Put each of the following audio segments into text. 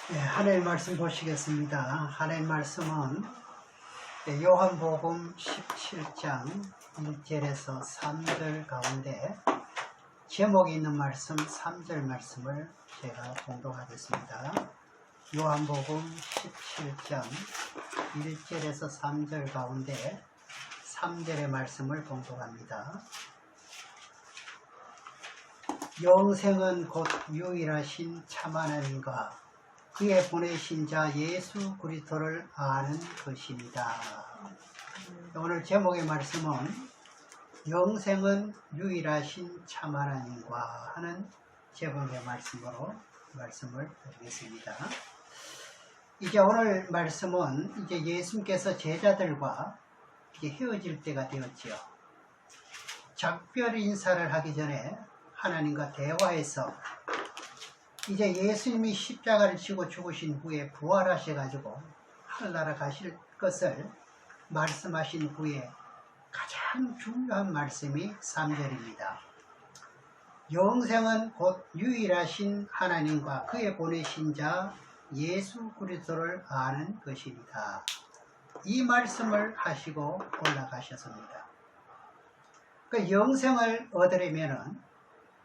네, 하나님 말씀 보시겠습니다. 하나님 말씀은 요한복음 17장 1절에서 3절 가운데 제목이 있는 말씀 3절 말씀을 제가 봉독하겠습니다. 요한복음 17장 1절에서 3절 가운데 3절의 말씀을 봉독합니다. 영생은 곧 유일하신 참 하나님과 그의 보내신 자 예수 그리스도를 아는 것입니다. 오늘 제목의 말씀은 영생은 유일하신 참 하나님과 하는 제목의 말씀으로 말씀을 드리겠습니다. 이제 오늘 말씀은 이제 예수님께서 제자들과 이제 헤어질 때가 되었지요. 작별 인사를 하기 전에 하나님과 대화해서 이제 예수님이 십자가를 지고 죽으신 후에 부활하셔가지고 하늘나라 가실 것을 말씀하신 후에 가장 중요한 말씀이 3절입니다. 영생은 곧 유일하신 하나님과 그의 보내신 자 예수 그리스도를 아는 것입니다. 이 말씀을 하시고 올라가셨습니다. 그 영생을 얻으려면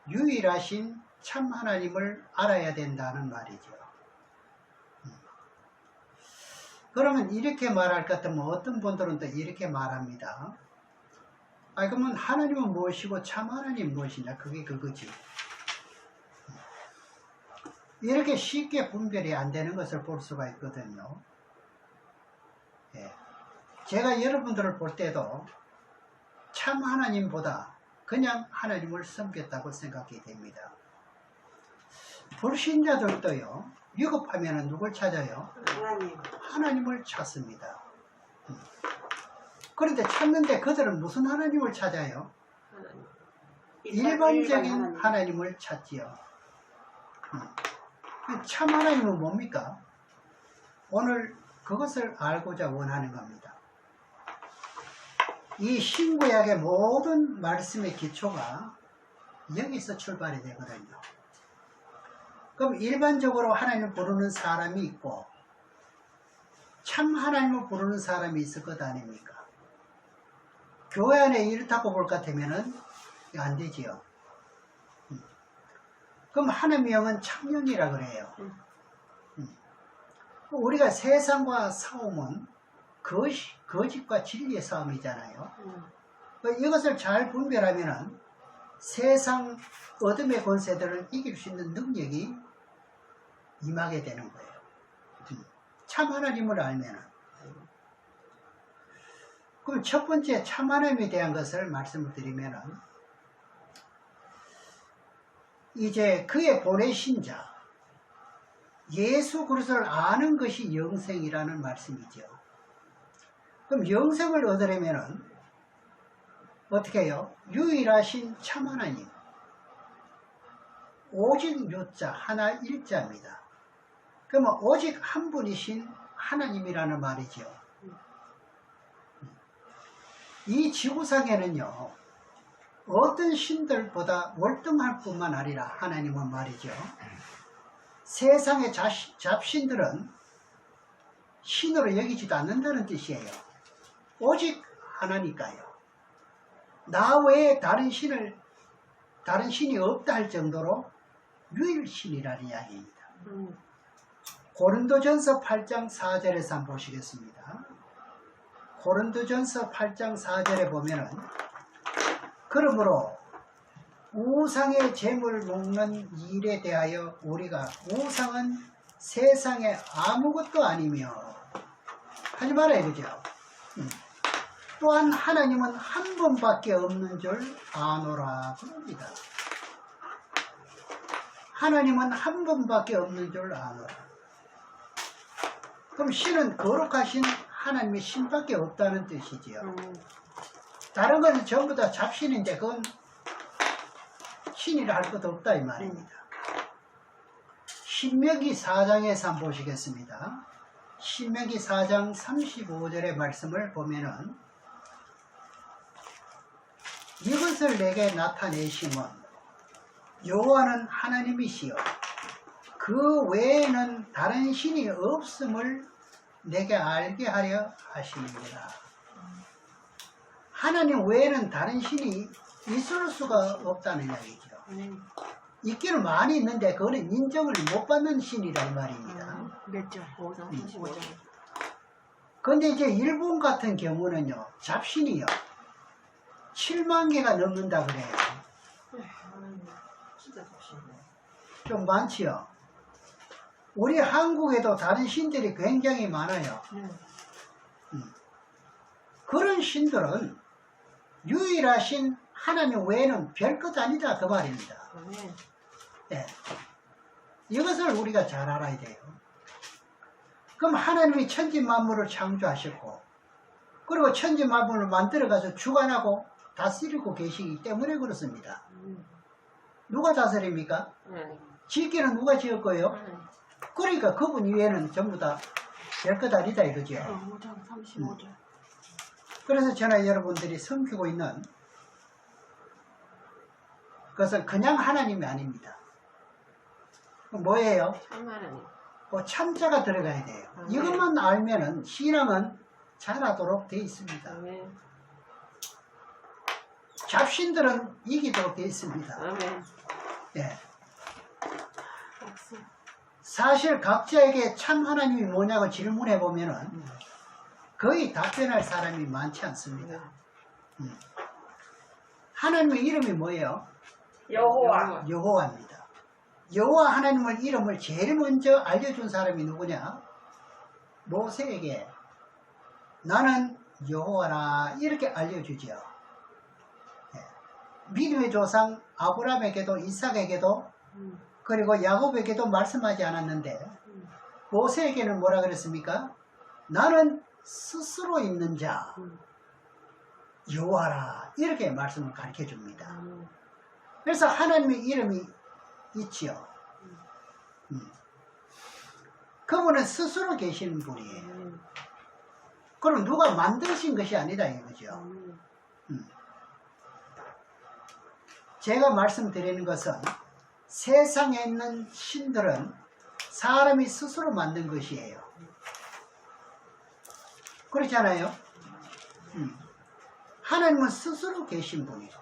유일하신 참 하나님을 알아야 된다는 말이죠. 그러면 이렇게 말할 것 같으면 어떤 분들은 또 이렇게 말합니다. 그러면 하나님은 무엇이고 참 하나님 무엇이냐? 그게 그거지. 이렇게 쉽게 분별이 안 되는 것을 볼 수가 있거든요. 제가 여러분들을 볼 때도 참 하나님보다 그냥 하나님을 섬겼다고 생각이 됩니다. 불신자들도요, 위급하면 누굴 찾아요? 하나님을 찾습니다. 그런데 찾는데 그들은 무슨 하나님을 찾아요? 일반적인 하나님을 찾지요. 참 하나님은 뭡니까? 오늘 그것을 알고자 원하는 겁니다. 이 신구약의 모든 말씀의 기초가 여기서 출발이 되거든요. 그럼 일반적으로 하나님을 부르는 사람이 있고 참 하나님을 부르는 사람이 있을 것 아닙니까? 교회 안에 이렇다고 볼 것 같으면 안 되지요. 그럼 하나님의 영은 참영이라 그래요. 우리가 세상과 싸움은 거짓과 진리의 싸움이잖아요. 이것을 잘 분별하면 세상 어둠의 권세들을 이길 수 있는 능력이 임하게 되는 거예요. 참 하나님을 알면. 그럼 첫 번째 참 하나님에 대한 것을 말씀을 드리면 이제 그의 보내신 자 예수 그리스도를 아는 것이 영생이라는 말씀이죠. 그럼 영생을 얻으려면 어떻게 해요? 유일하신 참 하나님 오직 유자 하나 일자입니다. 그러면 오직 한 분이신 하나님이라는 말이죠. 이 지구상에는요 어떤 신들보다 월등할 뿐만 아니라 하나님은 말이죠, 세상의 잡신들은 신으로 여기지도 않는다는 뜻이에요. 오직 하나니까요. 나 외에 다른 신이 없다 할 정도로 유일신이라는 이야기입니다. 고린도전서 8장 4절에서 한번 보시겠습니다. 고린도전서 8장 4절에 보면은 그러므로 우상의 제물 먹는 일에 대하여 우리가 우상은 세상에 아무것도 아니며 하지 말아요, 그죠? 또한 하나님은 한 분밖에 없는 줄 아노라 그럽니다. 하나님은 한 분밖에 없는 줄 아노라. 그럼 신은 거룩하신 하나님의 신밖에 없다는 뜻이지요. 다른 것은 전부 다 잡신인데 그건 신이라 할 것도 없다 이 말입니다. 신명기 4장에서 한번 보시겠습니다. 신명기 4장 35절의 말씀을 보면은 이것을 내게 나타내심은 여호와는 하나님이시여 그 외에는 다른 신이 없음을 내게 알게 하려 하십니다. 하나님 외에는 다른 신이 있을 수가 없다는 이야기죠. 있기는 많이 있는데 그거는 인정을 못 받는 신이란 말입니다. 몇 점? 5점, 35점. 그런데 이제 일본 같은 경우는요, 잡신이요, 7만 개가 넘는다 그래요. 진짜 잡신이네. 좀 많지요. 우리 한국에도 다른 신들이 굉장히 많아요. 그런 신들은 유일하신 하나님 외에는 별것 아니다 그 말입니다. 네. 이것을 우리가 잘 알아야 돼요. 그럼 하나님이 천지만물을 창조하셨고, 그리고 천지만물을 만들어가서 주관하고 다스리고 계시기 때문에 그렇습니다. 누가 다스립니까? 짓기는 누가 지었고요? 그러니까 그분 이외에는 전부 다 별것 아니다 이거죠. 5점, 35점. 그래서 저는 여러분들이 섬기고 있는 그것은 그냥 하나님이 아닙니다. 뭐예요? 참 하나님. 참자가 들어가야 돼요. 이것만 알면은 신앙은 잘하도록 되어 있습니다. 잡신들은 이기도록 되어 있습니다. 예. 사실 각자에게 참 하나님이 뭐냐고 질문해 보면은 거의 답변할 사람이 많지 않습니다. 하나님의 이름이 뭐예요? 여호와. 여호와입니다. 여호와 하나님의 이름을 제일 먼저 알려준 사람이 누구냐? 모세에게 나는 여호와라 이렇게 알려주죠. 믿음의 조상 아브라함에게도 이삭에게도 그리고 야곱에게도 말씀하지 않았는데 모세에게는 뭐라 그랬습니까? 나는 스스로 있는 자 여호와라 이렇게 말씀을 가르쳐 줍니다. 그래서 하나님의 이름이 있지요. 그분은 스스로 계시는 분이에요. 그럼 누가 만드신 것이 아니다 이거죠. 제가 말씀드리는 것은 세상에 있는 신들은 사람이 스스로 만든 것이에요. 그렇잖아요. 하나님은 스스로 계신 분이에요.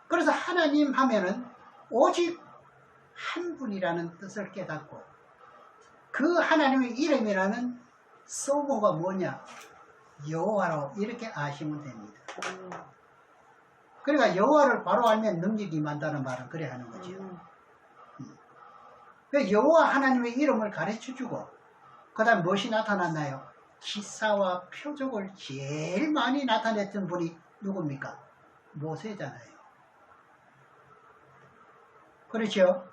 그래서 하나님 하면은 오직 한 분이라는 뜻을 깨닫고 그 하나님의 이름이라는 소모가 뭐냐? 여호와로 이렇게 아시면 됩니다. 그러니까 여호와를 바로 알면 능력이 임한다는 말은 그래 하는 거죠. 여호와 하나님의 이름을 가르쳐주고 그 다음 무엇이 나타났나요? 기사와 표적을 제일 많이 나타냈던 분이 누굽니까? 모세잖아요. 그렇죠?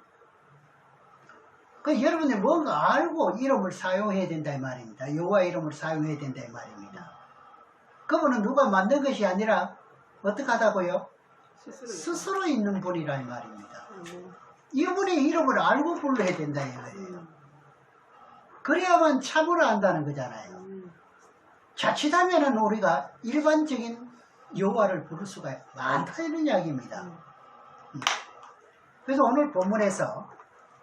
여러분이 뭔가 알고 이름을 사용해야 된다 이 말입니다. 여호와 이름을 사용해야 된다 이 말입니다. 그분은 누가 만든 것이 아니라 어떻게 하다고요? 스스로 있는 분이라 이 말입니다. 이분의 이름을 알고 불러야 된다 이거예요. 그래야만 참으로 안다는 거잖아요. 자칫하면은 우리가 일반적인 여호와를 부를 수가 많다 이런 이야기입니다. 그래서 오늘 본문에서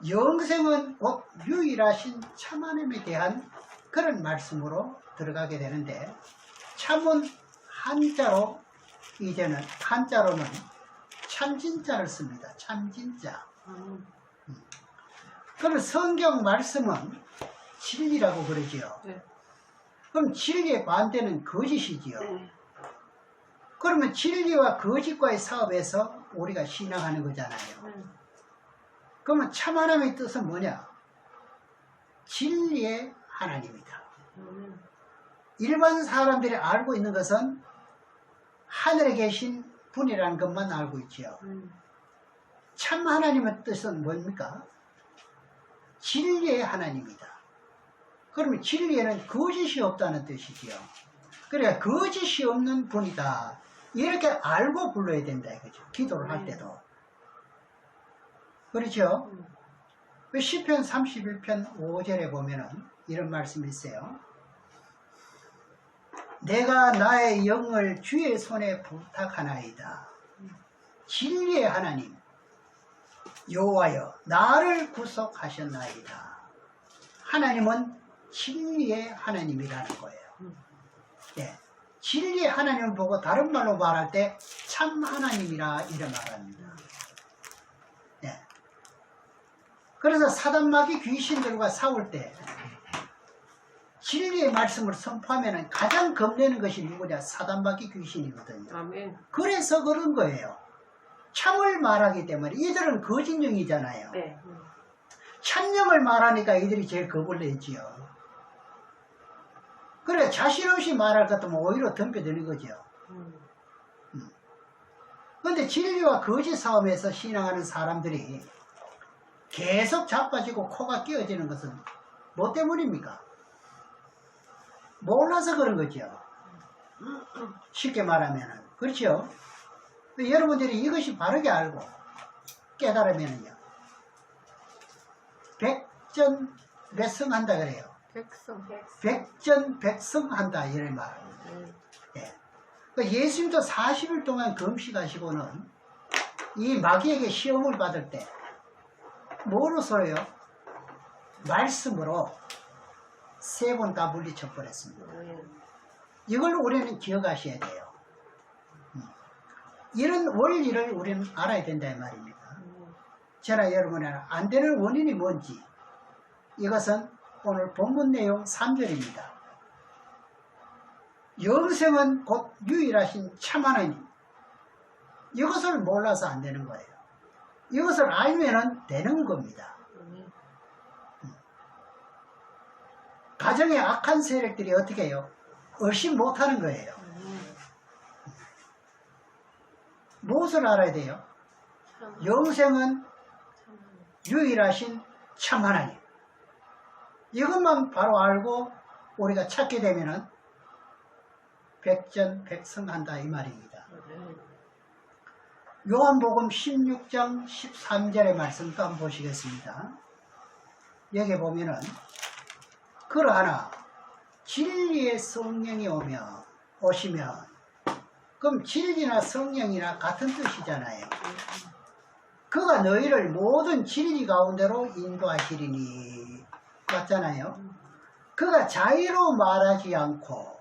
영생은 곧 유일하신 참 하나님에 대한 그런 말씀으로 들어가게 되는데 참은 한자로 이제는 한자로는 참진자를 씁니다. 참진자. 그럼 성경 말씀은 진리라고 그러지요. 그럼 진리의 반대는 거짓이지요. 그러면 진리와 거짓과의 사업에서 우리가 신앙하는 거잖아요. 그러면 참 하나님의 뜻은 뭐냐? 진리의 하나님이다. 일반 사람들이 알고 있는 것은 하늘에 계신 분이라는 것만 알고 있지요. 참 하나님의 뜻은 뭡니까? 진리의 하나님이다. 그러면 진리에는 거짓이 없다는 뜻이지요. 그러니까 거짓이 없는 분이다. 이렇게 알고 불러야 된다 이거죠. 기도를 할 때도. 그렇죠? 시편 31편 5절에 보면은 이런 말씀이 있어요. 내가 나의 영을 주의 손에 부탁하나이다. 진리의 하나님, 여호와여 나를 구속하셨나이다. 하나님은 진리의 하나님이라는 거예요. 예, 진리의 하나님을 보고 다른 말로 말할 때 참 하나님이라 이래 말합니다. 예. 그래서 사단마귀 귀신들과 싸울 때 진리의 말씀을 선포하면 가장 겁내는 것이 누구냐? 사단마귀 귀신이거든요. 아멘. 그래서 그런 거예요. 참을 말하기 때문에 이들은 거짓령이잖아요. 네. 참령을 말하니까 이들이 제일 겁을 내지요. 그래 자신 없이 말할 것 같으면 오히려 덤벼드는 거죠. 그런데 진리와 거짓 싸움에서 신앙하는 사람들이 계속 자빠지고 코가 끼어지는 것은 뭐 때문입니까? 몰라서 그런 거죠. 쉽게 말하면 그렇죠. 여러분들이 이것이 바르게 알고 깨달으면요 백전백승한다 그래요. 백전백승한다 이런 말입니다. 예. 예수님도 40일 동안 금식하시고는 이 마귀에게 시험을 받을 때 뭐로서요? 말씀으로 3번 다 물리쳐 버렸습니다. 이걸 우리는 기억하셔야 돼요. 이런 원리를 우리는 알아야 된다 이 말입니다. 저나 여러분은 안 되는 원인이 뭔지 이것은 오늘 본문 내용 3절입니다. 영생은 곧 유일하신 참 하나님. 이것을 몰라서 안 되는 거예요. 이것을 알면 되는 겁니다. 가정의 악한 세력들이 어떻게 해요? 의심 못하는 거예요. 무엇을 알아야 돼요? 영생은 유일하신 참 하나님. 이것만 바로 알고 우리가 찾게 되면은 백전백승한다 이 말입니다. 요한복음 16장 13절의 말씀도 한번 보시겠습니다. 여기 보면은 그러하나 진리의 성령이 오시면 그럼 진리나 성령이나 같은 뜻이잖아요. 그가 너희를 모든 진리 가운데로 인도하시리니 맞잖아요. 그가 자의로 말하지 않고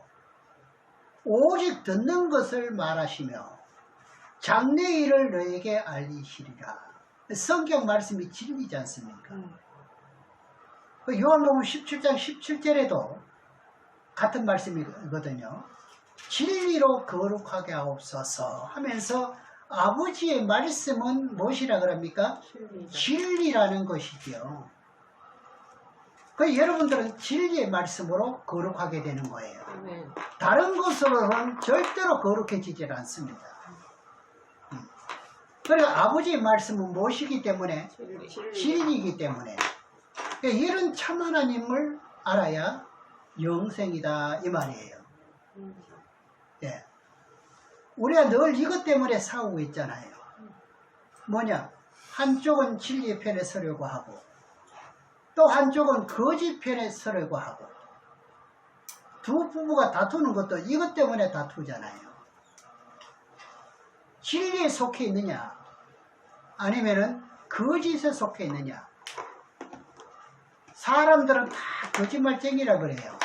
오직 듣는 것을 말하시며 장래 일을 너에게 알리시리라. 성경 말씀이 진리지 않습니까? 요한복음 17장 17절에도 같은 말씀이거든요. 진리로 거룩하게 하옵소서 하면서 아버지의 말씀은 무엇이라 그럽니까? 진리라는 것이죠. 그 여러분들은 진리의 말씀으로 거룩하게 되는 거예요. 다른 것으로는 절대로 거룩해지질 않습니다. 그리고 아버지의 말씀은 무엇이기 때문에? 진리이기 때문에. 이런 참 하나님을 알아야 영생이다 이 말이에요. 예. 우리가 늘 이것 때문에 싸우고 있잖아요. 뭐냐? 한쪽은 진리의 편에 서려고 하고 또 한쪽은 거짓 편에 서려고 하고 두 부부가 다투는 것도 이것 때문에 다투잖아요. 진리에 속해 있느냐 아니면은 거짓에 속해 있느냐. 사람들은 다 거짓말쟁이라 그래요.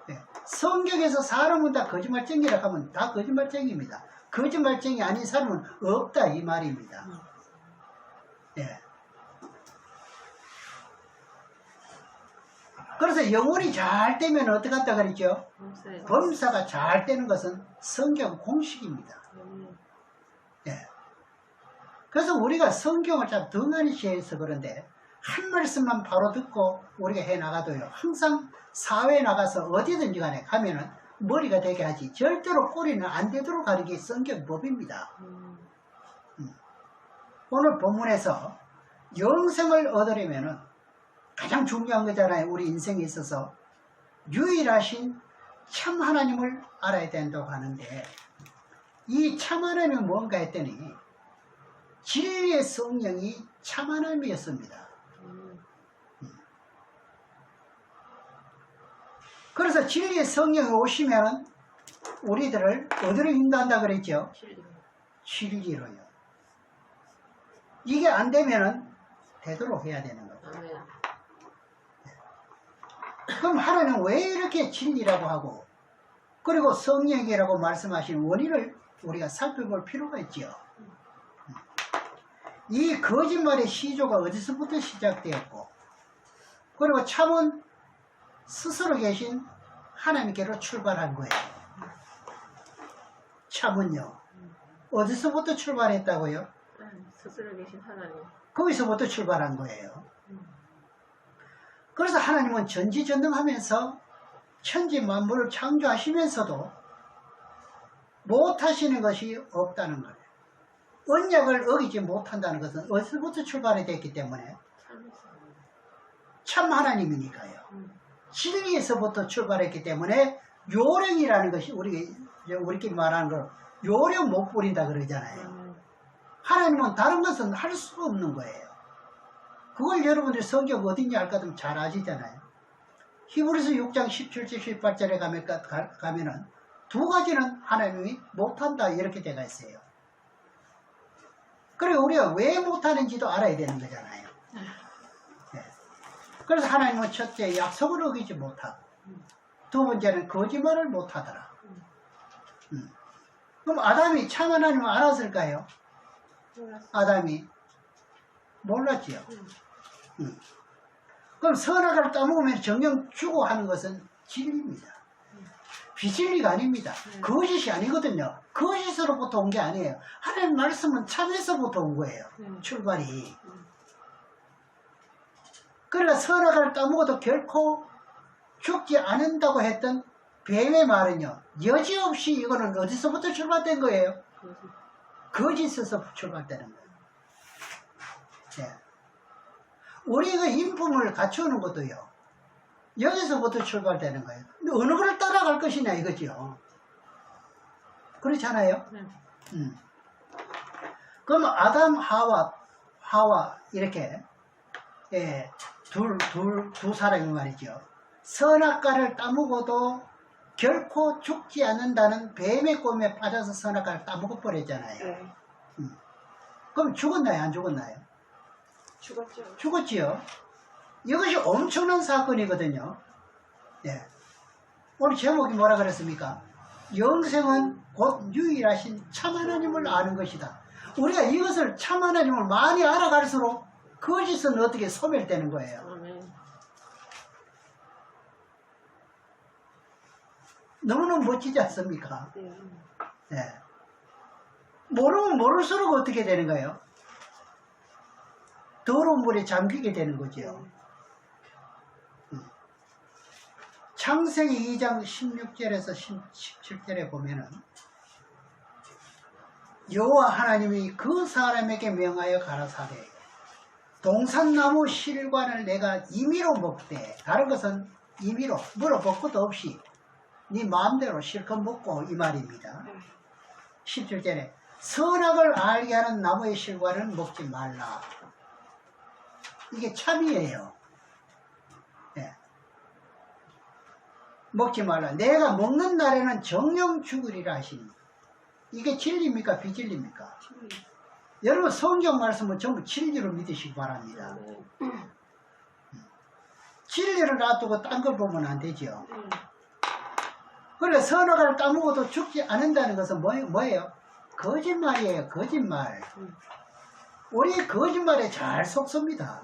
네. 성경에서 사람은 다 거짓말쟁이라 하면 다 거짓말쟁이입니다. 거짓말쟁이 아닌 사람은 없다 이 말입니다. 네. 그래서 영혼이 잘 되면 어떻게 한다 그랬죠? 범사가 잘 되는 것은 성경 공식입니다. 네. 그래서 우리가 성경을 참 등한시 해서 그런데 한 말씀만 바로 듣고 우리가 해나가도요. 항상 사회에 나가서 어디든지 간에 가면은 머리가 되게 하지 절대로 꼬리는 안 되도록 하는 게 성경법입니다. 오늘 본문에서 영생을 얻으려면은 가장 중요한 거잖아요. 우리 인생에 있어서 유일하신 참 하나님을 알아야 된다고 하는데 이 참 하나님은 뭔가 했더니 진리의 성령이 참 하나님이었습니다. 그래서 진리의 성령이 오시면 우리들을 어디로 인도한다 그랬죠? 진리로요. 이게 안 되면은 되도록 해야 되는 거죠. 아멘. 그럼 하나님은 왜 이렇게 진리라고 하고 그리고 성령이라고 말씀하신 원인을 우리가 살펴볼 필요가 있죠. 이 거짓말의 시조가 어디서부터 시작되었고 그리고 참은 스스로 계신 하나님께로 출발한 거예요. 참은요. 어디서부터 출발했다고요? 스스로 계신 하나님. 거기서부터 출발한 거예요. 그래서 하나님은 전지전능하면서 천지 만물을 창조하시면서도 못하시는 것이 없다는 거예요. 언약을 어기지 못한다는 것은 어디서부터 출발이 됐기 때문에 참 하나님이니까요. 진리에서부터 출발했기 때문에 요령이라는 것이 우리끼리 말하는 걸 요령 못 부린다 그러잖아요. 하나님은 다른 것은 할 수가 없는 거예요. 그걸 여러분들이 성경 어딘지 알 것 같으면 잘 아시잖아요. 히브리서 6장 17절 18절에 가면은 두 가지는 하나님이 못한다 이렇게 되어 있어요. 그리고 우리가 왜 못하는지도 알아야 되는 거잖아요. 네. 그래서 하나님은 첫째 약속을 어기지 못하고 두 번째는 거짓말을 못하더라. 그럼 아담이 참 하나님을 알았을까요? 아담이 몰랐지요. 그럼 선악을 따먹으면 정령 주고 하는 것은 진리입니다. 비진리가 아닙니다. 거짓이 아니거든요. 거짓으로부터 온 게 아니에요. 하나님 말씀은 참에서부터 온 거예요. 출발이. 그러니까 선악을 따먹어도 결코 죽지 않는다고 했던 뱀의 말은요. 여지없이 이거는 어디서부터 출발된 거예요? 거짓에서 출발되는 거예요. 네. 우리가 인품을 갖추는 것도요. 여기서부터 출발되는 거예요. 근데 어느 걸 따라갈 것이냐 이거죠. 그렇잖아요. 그럼 아담 하와 이렇게 두 사람이 말이죠. 선악과를 따먹어도 결코 죽지 않는다는 뱀의 꿈에 빠져서 선악과를 따먹어 버렸잖아요. 그럼 죽었나요? 안 죽었나요? 죽었죠. 죽었지요. 이것이 엄청난 사건이거든요. 네. 오늘 제목이 뭐라 그랬습니까? 영생은 곧 유일하신 참 하나님을 아는 것이다. 우리가 이것을 참 하나님을 많이 알아갈수록 거짓은 어떻게 소멸되는 거예요. 아멘. 너무너무 멋지지 않습니까? 네. 네. 모르면 모를수록 어떻게 되는 거예요? 더러운 물에 잠기게 되는 거죠. 창세기 2장 16절에서 17절에 보면은 여호와 하나님이 그 사람에게 명하여 가라사대 동산나무 실과를 내가 임의로 먹되 다른 것은 임의로 물어볼 것도 없이 네 마음대로 실컷 먹고 이 말입니다. 17절에 선악을 알게 하는 나무의 실과를 먹지 말라. 이게 참이에요. 네. 먹지 말라. 내가 먹는 날에는 정령 죽으리라 하시니 이게 진리입니까? 비진리입니까? 여러분 성경 말씀은 전부 진리로 믿으시기 바랍니다. 진리를 놔두고 딴 걸 보면 안 되죠. 그래 선악을 따먹어도 죽지 않는다는 것은 뭐예요? 거짓말이에요. 거짓말. 우리 거짓말에 잘 속습니다.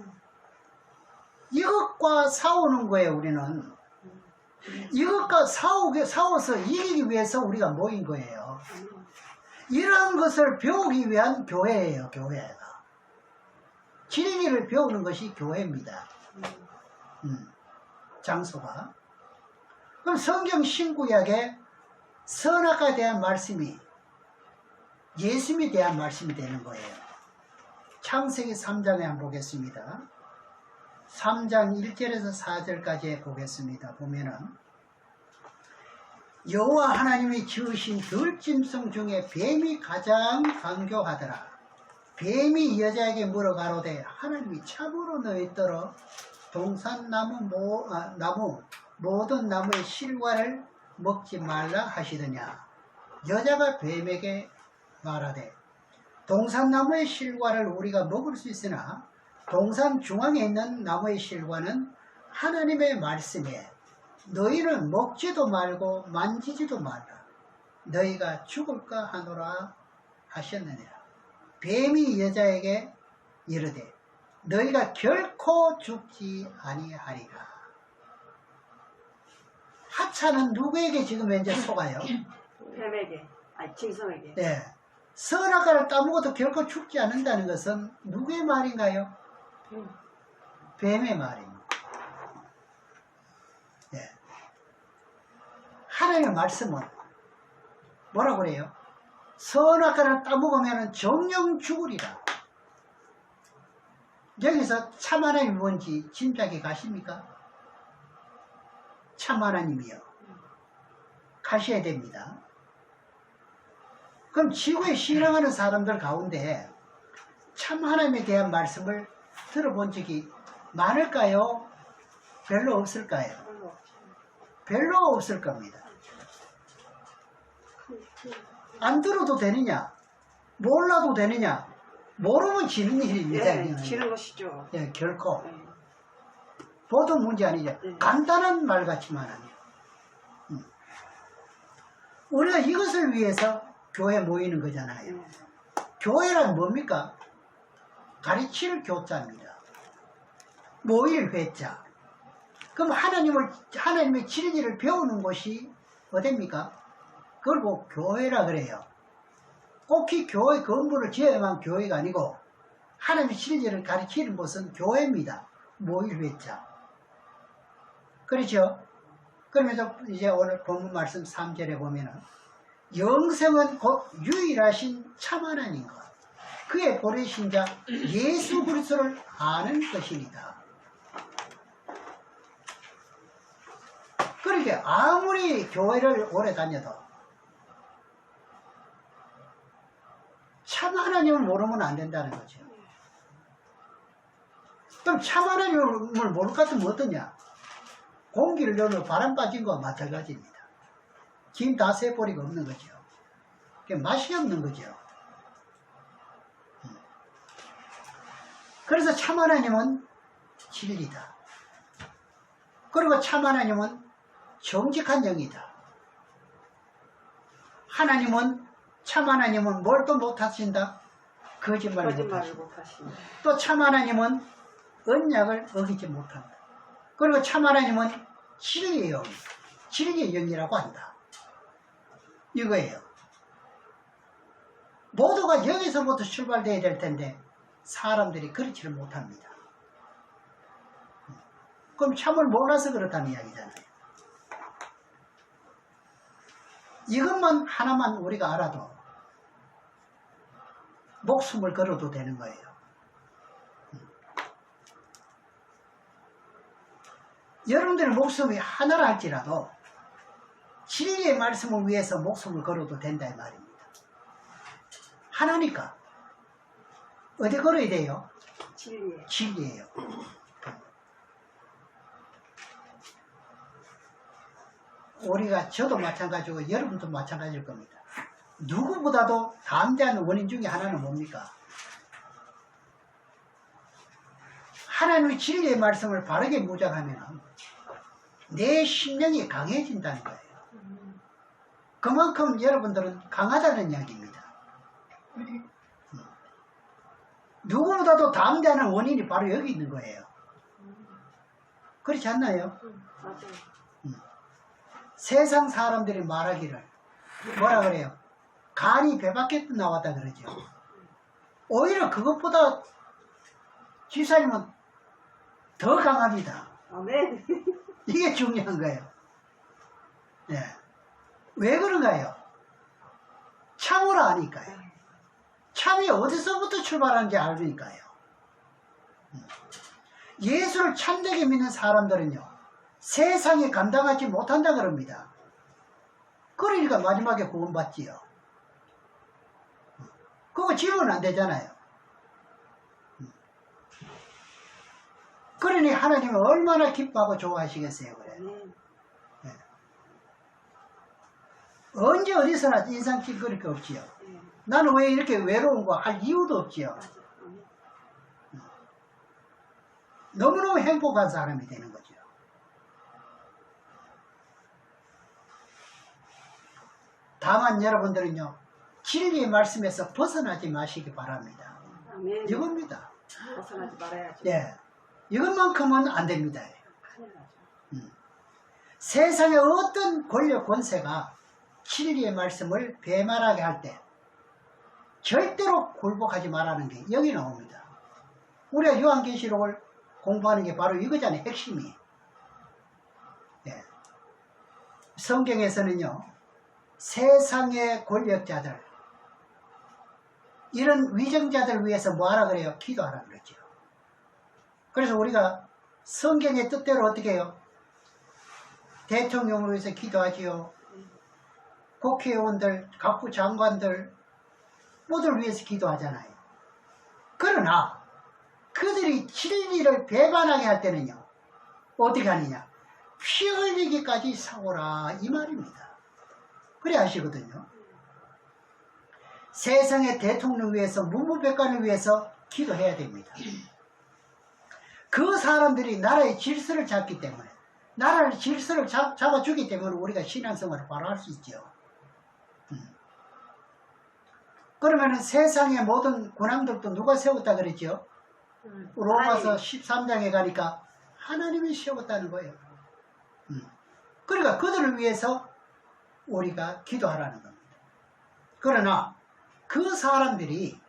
이것과 싸우는 거예요. 우리는 이것과 싸워서 이기기 위해서 우리가 모인 거예요. 이러한 것을 배우기 위한 교회예요. 교회가 진리를 배우는 것이 교회입니다. 장소가. 그럼 성경 신구약에 선악에 대한 말씀이 예수님에 대한 말씀이 되는 거예요. 창세기 3장에 한번 보겠습니다. 3장 1절에서 4절까지 보겠습니다. 보면은 여호와 하나님이 지으신 들짐승 중에 뱀이 가장 간교하더라. 뱀이 여자에게 물어가로되 하나님이 참으로 너희더러 동산나무 모든 나무의 실과를 먹지 말라 하시더냐. 여자가 뱀에게 말하되 동산나무의 실과를 우리가 먹을 수 있으나 동산 중앙에 있는 나무의 실과는 하나님의 말씀에 너희는 먹지도 말고 만지지도 말라. 너희가 죽을까 하노라 하셨느니라. 뱀이 여자에게 이르되 너희가 결코 죽지 아니하리라. 하찮은 누구에게 지금 현재 속아요? 뱀에게, 아니 짐승에게. 네. 선악과를 따먹어도 결코 죽지 않는다는 것은 누구의 말인가요? 뱀의 말입니다. 네. 하나님의 말씀은 뭐라고 그래요? 선악과를 따먹으면 정령 죽으리라. 여기서 참 하나님이 뭔지 짐작이 가십니까? 참 하나님이요. 가셔야 됩니다. 그럼 지구에 신앙하는 사람들 가운데 참 하나님에 대한 말씀을 들어본 적이 많을까요? 별로 없을까요? 별로 없을 겁니다. 안 들어도 되느냐? 몰라도 되느냐? 모르면 지는 일입니다. 네, 지는 것이죠. 예, 결코. 네. 보통 문제 아니죠. 네. 간단한 말 같지만 아니에요. 우리가 이것을 위해서 교회 모이는 거잖아요. 네. 교회란 뭡니까? 가르칠 교자입니다. 모일 회자. 그럼 하나님의 진리를 배우는 곳이 어딥니까? 그걸 뭐 교회라 그래요. 꼭히 교회 건물을 지어야만 교회가 아니고 하나님의 진리를 가르치는 곳은 교회입니다. 모일 회자. 그렇죠? 그러면서 이제 오늘 본문 말씀 3절에 보면은 영생은 곧 유일하신 참 하나님 것, 그의 보내신 자 예수 그리스도를 아는 것이니다. 그러니까 아무리 교회를 오래 다녀도 참 하나님을 모르면 안 된다는 거죠. 그럼 참 하나님을 모를 것 같으면 어떠냐? 공기를 열면 바람 빠진 거와 마찬가지입니다. 김 다 새버리가 없는 거죠. 맛이 없는 거죠. 그래서 참 하나님은 진리다. 그리고 참 하나님은 정직한 영이다. 참 하나님은 뭘 또 못하신다? 거짓말을 못하신다. 또 참 하나님은 언약을 어기지 못한다. 그리고 참 하나님은 진리의 영, 진리의 영이라고 한다. 이거예요. 모두가 여기서부터 출발돼야 될 텐데 사람들이 그렇지를 못합니다. 그럼 참을 몰라서 그렇다는 이야기잖아요. 이것만 하나만 우리가 알아도 목숨을 걸어도 되는 거예요. 여러분들의 목숨이 하나라 할지라도 진리의 말씀을 위해서 목숨을 걸어도 된다 이 말입니다. 하나니까 어디 걸어야 돼요? 진리예요. 우리가 저도 마찬가지고 여러분도 마찬가지일 겁니다. 누구보다도 담대한 원인 중에 하나는 뭡니까? 하나님의 진리의 말씀을 바르게 묵상하면 내 심령이 강해진다는 거예요. 그만큼 여러분들은 강하다는 이야기입니다. 누구보다도 담대한 원인이 바로 여기 있는 거예요. 그렇지 않나요? 맞아요. 세상 사람들이 말하기를 뭐라 그래요? 간이 배 밖에 나왔다 그러죠. 오히려 그것보다 지사님은 더 강합니다. 아멘. 이게 중요한 거예요. 네. 왜 그런가요? 참으로 아니까요. 참이 어디서부터 출발하는지 알으니까요. 예수를 참되게 믿는 사람들은요, 세상에 감당하지 못한다 그럽니다. 그러니까 마지막에 구원받지요. 그거 지우면 안 되잖아요. 그러니 하나님은 얼마나 기뻐하고 좋아하시겠어요, 그래. 네. 언제 어디서나 인상 찔거릴 게 없지요. 나는 왜 이렇게 외로운 거 할 이유도 없지요. 맞아. 아멘. 너무너무 행복한 사람이 되는 거죠. 다만 여러분들은요, 진리의 말씀에서 벗어나지 마시기 바랍니다. 아멘. 이겁니다. 벗어나지 말아야지. 예. 이것만큼은 안 됩니다. 큰일 나죠. 세상의 어떤 권력 권세가 진리의 말씀을 배말하게 할 때 절대로 굴복하지 말라는 게 여기 나옵니다. 우리가 요한계시록을 공부하는 게 바로 이거잖아요. 핵심이. 예. 성경에서는요, 세상의 권력자들, 이런 위정자들 위해서 뭐하라 그래요? 기도하라 그러죠. 그래서 우리가 성경의 뜻대로 어떻게 해요? 대통령을 위해서 기도하지요. 국회의원들, 각부 장관들 모두를 위해서 기도하잖아요. 그러나 그들이 진리를 배반하게 할 때는요, 어떻게 하느냐? 피 흘리기까지 사오라 이 말입니다. 그래 하시거든요. 세상의 대통령 위해서, 문무백관을 위해서 기도해야 됩니다. 그 사람들이 나라의 질서를 잡기 때문에, 나라의 질서를 잡아주기 때문에 우리가 신앙생활을 바로 할 수 있죠. 그러면 세상의 모든 군왕들도 누가 세웠다 그랬죠? 로마서 13장에 가니까 하나님이 세웠다는 거예요. 그러니까 그들을 위해서 우리가 기도하라는 겁니다. 그러나 그 사람들이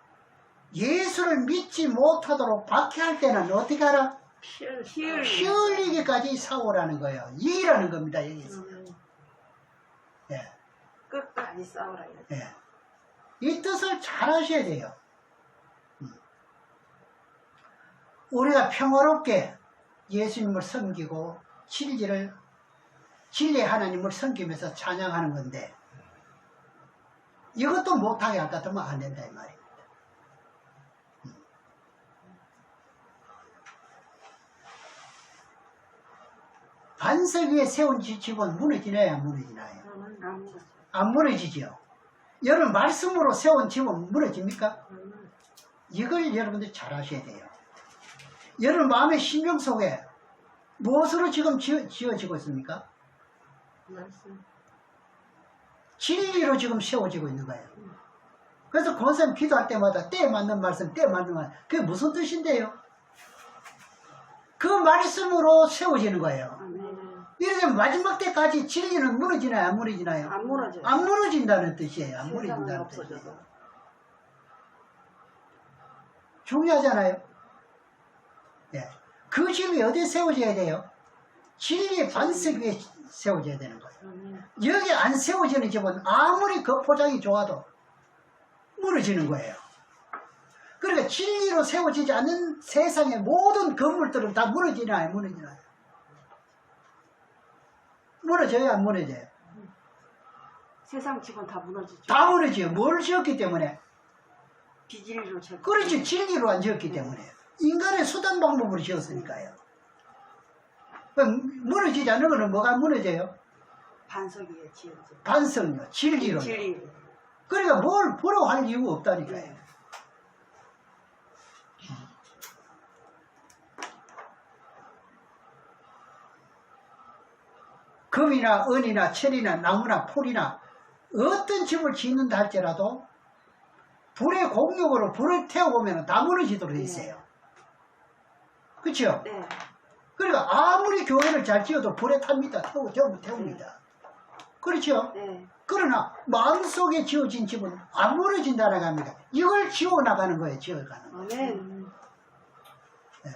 예수를 믿지 못하도록 박해할 때는 어떻게 하라? 피 흘리기까지 사오라는 거예요. 이라는 겁니다. 여기서. 예. 끝까지 싸우라. 예. 이 뜻을 잘 하셔야 돼요. 우리가 평화롭게 예수님을 섬기고 진리의 하나님을 섬기면서 찬양하는 건데, 이것도 못하게 할 것 같으면 안 된다 이 말입니다. 반석 위에 세운 집은 무너지나요? 안 무너지나요? 안 무너지죠. 여러분 말씀으로 세운 집은 무너집니까? 이걸 여러분들 잘 아셔야 돼요. 여러분 마음의 심령 속에 무엇으로 지금 지어지고 있습니까? 말씀. 진리로 지금 세워지고 있는 거예요. 그래서 권사님 기도할 때마다 때에 맞는 말씀, 때에 맞는 말씀, 그게 무슨 뜻인데요? 그 말씀으로 세워지는 거예요. 이렇게 마지막 때까지 진리는 무너지나요? 안 무너지나요? 안 무너져요. 안 무너진다는 뜻이에요. 안 세상은 무너진다는 없어져도. 뜻이에요. 중요하잖아요. 예. 그 집이 어디에 세워져야 돼요? 진리의 반석 위에 세워져야 되는 거예요. 여기 안 세워지는 집은 아무리 그 포장이 좋아도 무너지는 거예요. 그러니까 진리로 세워지지 않는 세상의 모든 건물들은 다 무너지나요? 무너지나요? 무너져요? 안 무너져요? 세상 집은 다 무너지죠. 다 무너져요. 뭘 지었기 때문에? 비진리로 제. 그렇지, 진리로 안 지었기 때문에. 인간의 수단 방법으로 지었으니까요. 그럼 무너지지 않는 거는 뭐가 무너져요? 반석 위에 지어져. 반성요, 진리로. 진리. 그러니까 뭘 보러 할 이유가 없다니까요. 금이나 은이나 철이나 나무나 풀이나 어떤 집을 짓는다 할지라도 불의 공력으로 불을 태워보면 다 무너지도록 돼 있어요. 그렇죠? 네. 그러니까 아무리 교회를 잘 지어도 불에 탑니다. 전부 태웁니다. 그렇죠? 네. 그러나 마음속에 지어진 집은 안 무너진다라고 합니다. 이걸 지어나가는 거예요. 지어가는 거예요. 아멘. 네.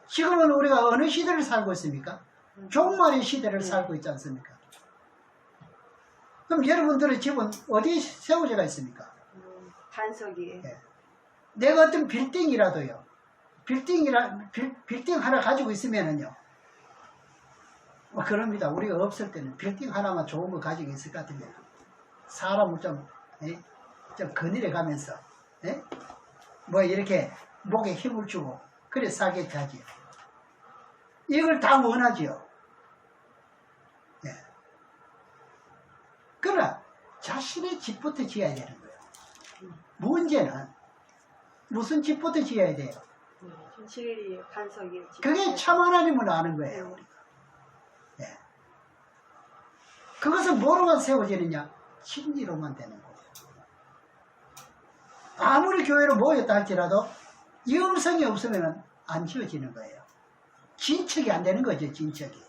지금은 우리가 어느 시대를 살고 있습니까? 종말의 시대를 살고 있지 않습니까? 그럼 여러분들의 집은 어디에 세워져 있습니까? 반석 위에. 네. 내가 어떤 빌딩이라도요. 빌딩 하나 가지고 있으면은요. 뭐 그럽니다. 우리가 없을 때는 빌딩 하나만 좋은 거 가지고 있을 것 같으면 사람을 좀 거닐어 가면서 뭐 이렇게 목에 힘을 주고 그래 살게 하지요. 이걸 다 원하지요. 예. 그러나 자신 자신의 집부터 지어야 되는 거예요. 문제는 무슨 집부터 지어야 돼요? 진리 반석이에요. 그게 참 하나님을 아는 거예요. 우리가. 예. 그것은 뭐로만 세워지느냐? 진리로만 되는 거예요. 아무리 교회로 모였다 할지라도 이 음성이 없으면 안 지어지는 거예요. 진척이 안 되는 거죠. 진척이.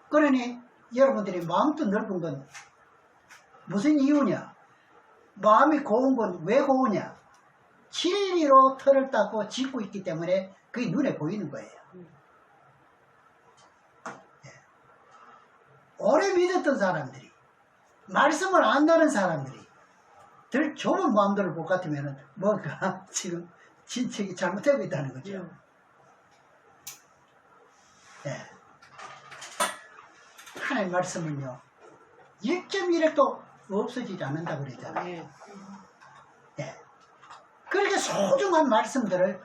그러니 여러분들이 마음도 넓은 건 무슨 이유냐? 마음이 고운 건 왜 고우냐? 진리로 털을 닦고 짓고 있기 때문에 그게 눈에 보이는 거예요. 예. 오래 믿었던 사람들이, 말씀을 안다는 사람들이 덜 좁은 마음들을 볼 것 같으면 뭔가 지금 진척이 잘못되고 있다는 거죠. 예. 하나님 말씀은요 1.1획도 없어지지 않는다고 그랬잖아요. 예. 그렇게 소중한 말씀들을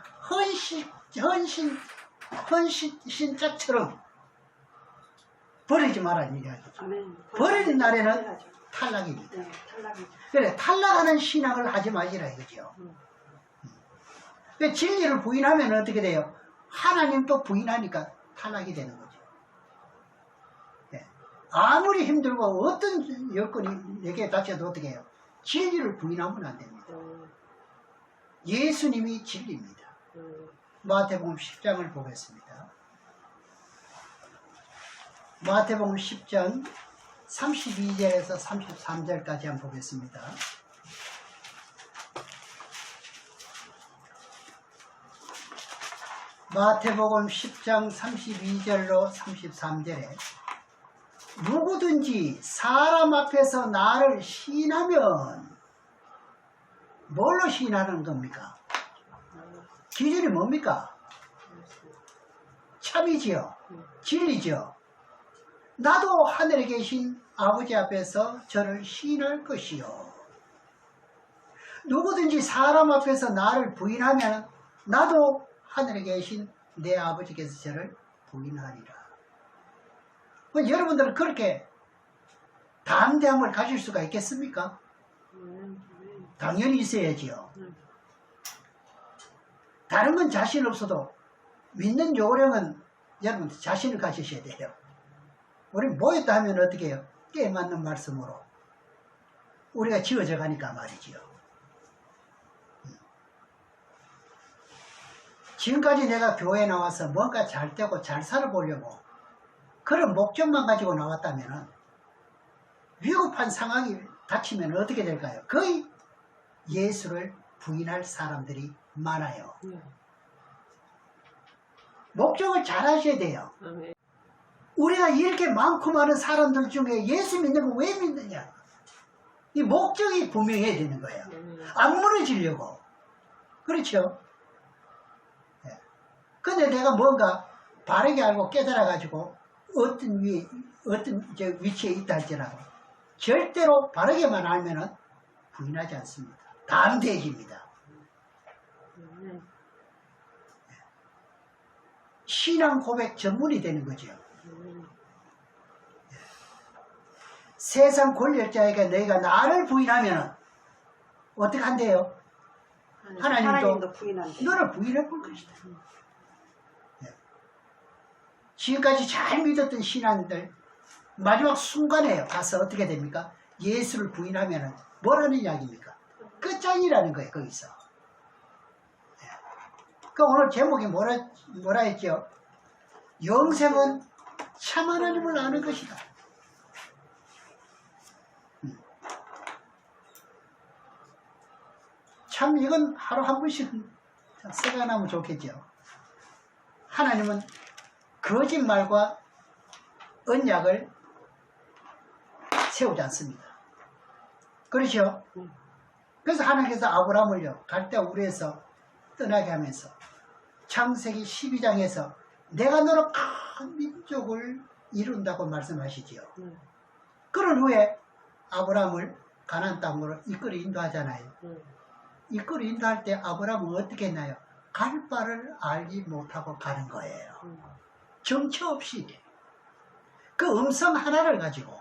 헌신짝처럼 버리지 말라는 얘기하죠. 버리는 날에는 탈락입니다. 네, 탈락이죠. 그래, 탈락하는 신앙을 하지 마시라 이거죠. 진리를 부인하면 어떻게 돼요? 하나님도 부인하니까 탈락이 되는 거죠. 네. 아무리 힘들고 어떤 여건이 내게 닥쳐도 어떻게 해요? 진리를 부인하면 안 됩니다. 예수님이 진리입니다. 마태복음 10장을 보겠습니다. 마태복음 10장 32절에서 33절까지 한번 보겠습니다. 마태복음 10장 32절로 33절에 누구든지 사람 앞에서 나를 시인하면 뭘로 시인하는 겁니까? 기준이 뭡니까? 참이지요. 진리지요. 나도 하늘에 계신 아버지 앞에서 저를 시인할 것이요. 누구든지 사람 앞에서 나를 부인하면 나도 하늘에 계신 내 아버지께서 저를 부인하리라. 여러분들은 그렇게 담대함을 가질 수가 있겠습니까? 당연히 있어야지요. 다른 건 자신 없어도 믿는 요령은 여러분 자신을 가지셔야 돼요. 우리 모였다 하면 어떻게 해요? 때에 맞는 말씀으로 우리가 지어져 가니까 말이지요. 지금까지 내가 교회에 나와서 뭔가 잘 되고 잘 살아보려고 그런 목적만 가지고 나왔다면 위급한 상황이 닥치면 어떻게 될까요? 거의 예수를 부인할 사람들이 많아요. 목적을 잘 하셔야 돼요. 우리가 이렇게 많고 많은 사람들 중에 예수 믿는 거 왜 믿느냐? 이 목적이 분명해야 되는 거예요. 안 무너지려고. 그렇죠? 근데 내가 뭔가 바르게 알고 깨달아가지고 어떤 위치에 있다 할지라도 절대로 바르게만 알면은 부인하지 않습니다. 담대해집니다. 신앙 고백 전문이 되는 거죠. 세상 권력자에게 너희가 나를 부인하면 어떻게 한대요? 하나님도 너를 부인해 볼 것이다. 지금까지 잘 믿었던 신앙들 마지막 순간에 가서 어떻게 됩니까? 예수를 부인하면 뭐라는 이야기입니까? 끝장이라는 거예요. 거기서. 그 오늘 제목이 뭐라 했죠? 영생은 참 하나님을 아는 것이다. 참 이건 하루 한 번씩 생각나면 좋겠죠. 하나님은 거짓말과 언약을 세우지 않습니다. 그렇죠? 그래서 하나님께서 아브라함을요 갈대아 우르에서 떠나게 하면서 창세기 12장에서 내가 너로 큰 민족을 이룬다고 말씀하시지요. 그런 후에 아브라함을 가나안 땅으로 이끌어 인도하잖아요. 이끌어 인도할 때 아브라함은 어떻게 했나요? 갈 바를 알지 못하고 가는 거예요. 정처 없이 그 음성 하나를 가지고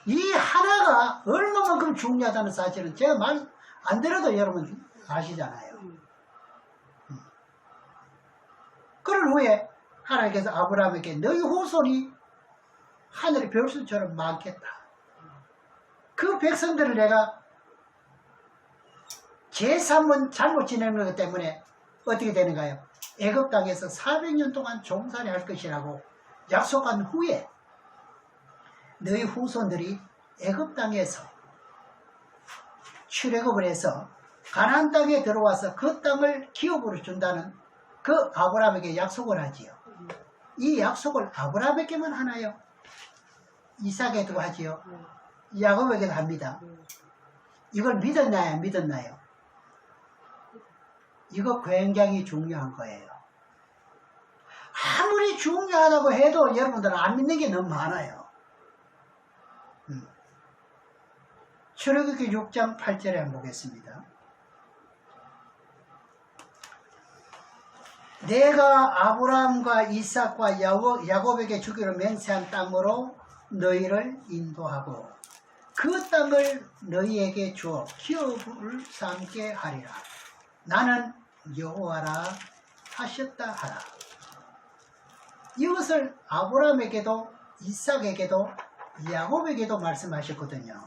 이 하나가 얼마만큼 중요하다는 사실은 제가 말 안 들어도 여러분 아시잖아요. 그런 후에 하나님께서 아브라함에게 너희 후손이 하늘의 별수처럼 많겠다. 그 백성들을 내가 제3번 잘못 지내는 것 때문에 어떻게 되는가요? 애굽 땅에서 400년 동안 종살이 할 것이라고 약속한 후에 너희 후손들이 애굽 땅에서 출애굽을 해서 가나안 땅에 들어와서 그 땅을 기업으로 준다는 그 아브라함에게 약속을 하지요. 이 약속을 아브라함에게만 하나요? 이삭에게도 하지요. 야곱에게도 합니다. 이걸 믿었나요? 안 믿었나요? 이거 굉장히 중요한 거예요. 아무리 중요하다고 해도 여러분들은 안 믿는 게 너무 많아요. 출애굽기 6장 8절에 한번 보겠습니다. 내가 아브라함과 이삭과 야곱에게 주기로 맹세한 땅으로 너희를 인도하고 그 땅을 너희에게 주어 기업을 삼게 하리라. 나는 여호와라 하셨다 하라. 이것을 아브라함에게도 이삭에게도 야곱에게도 말씀하셨거든요.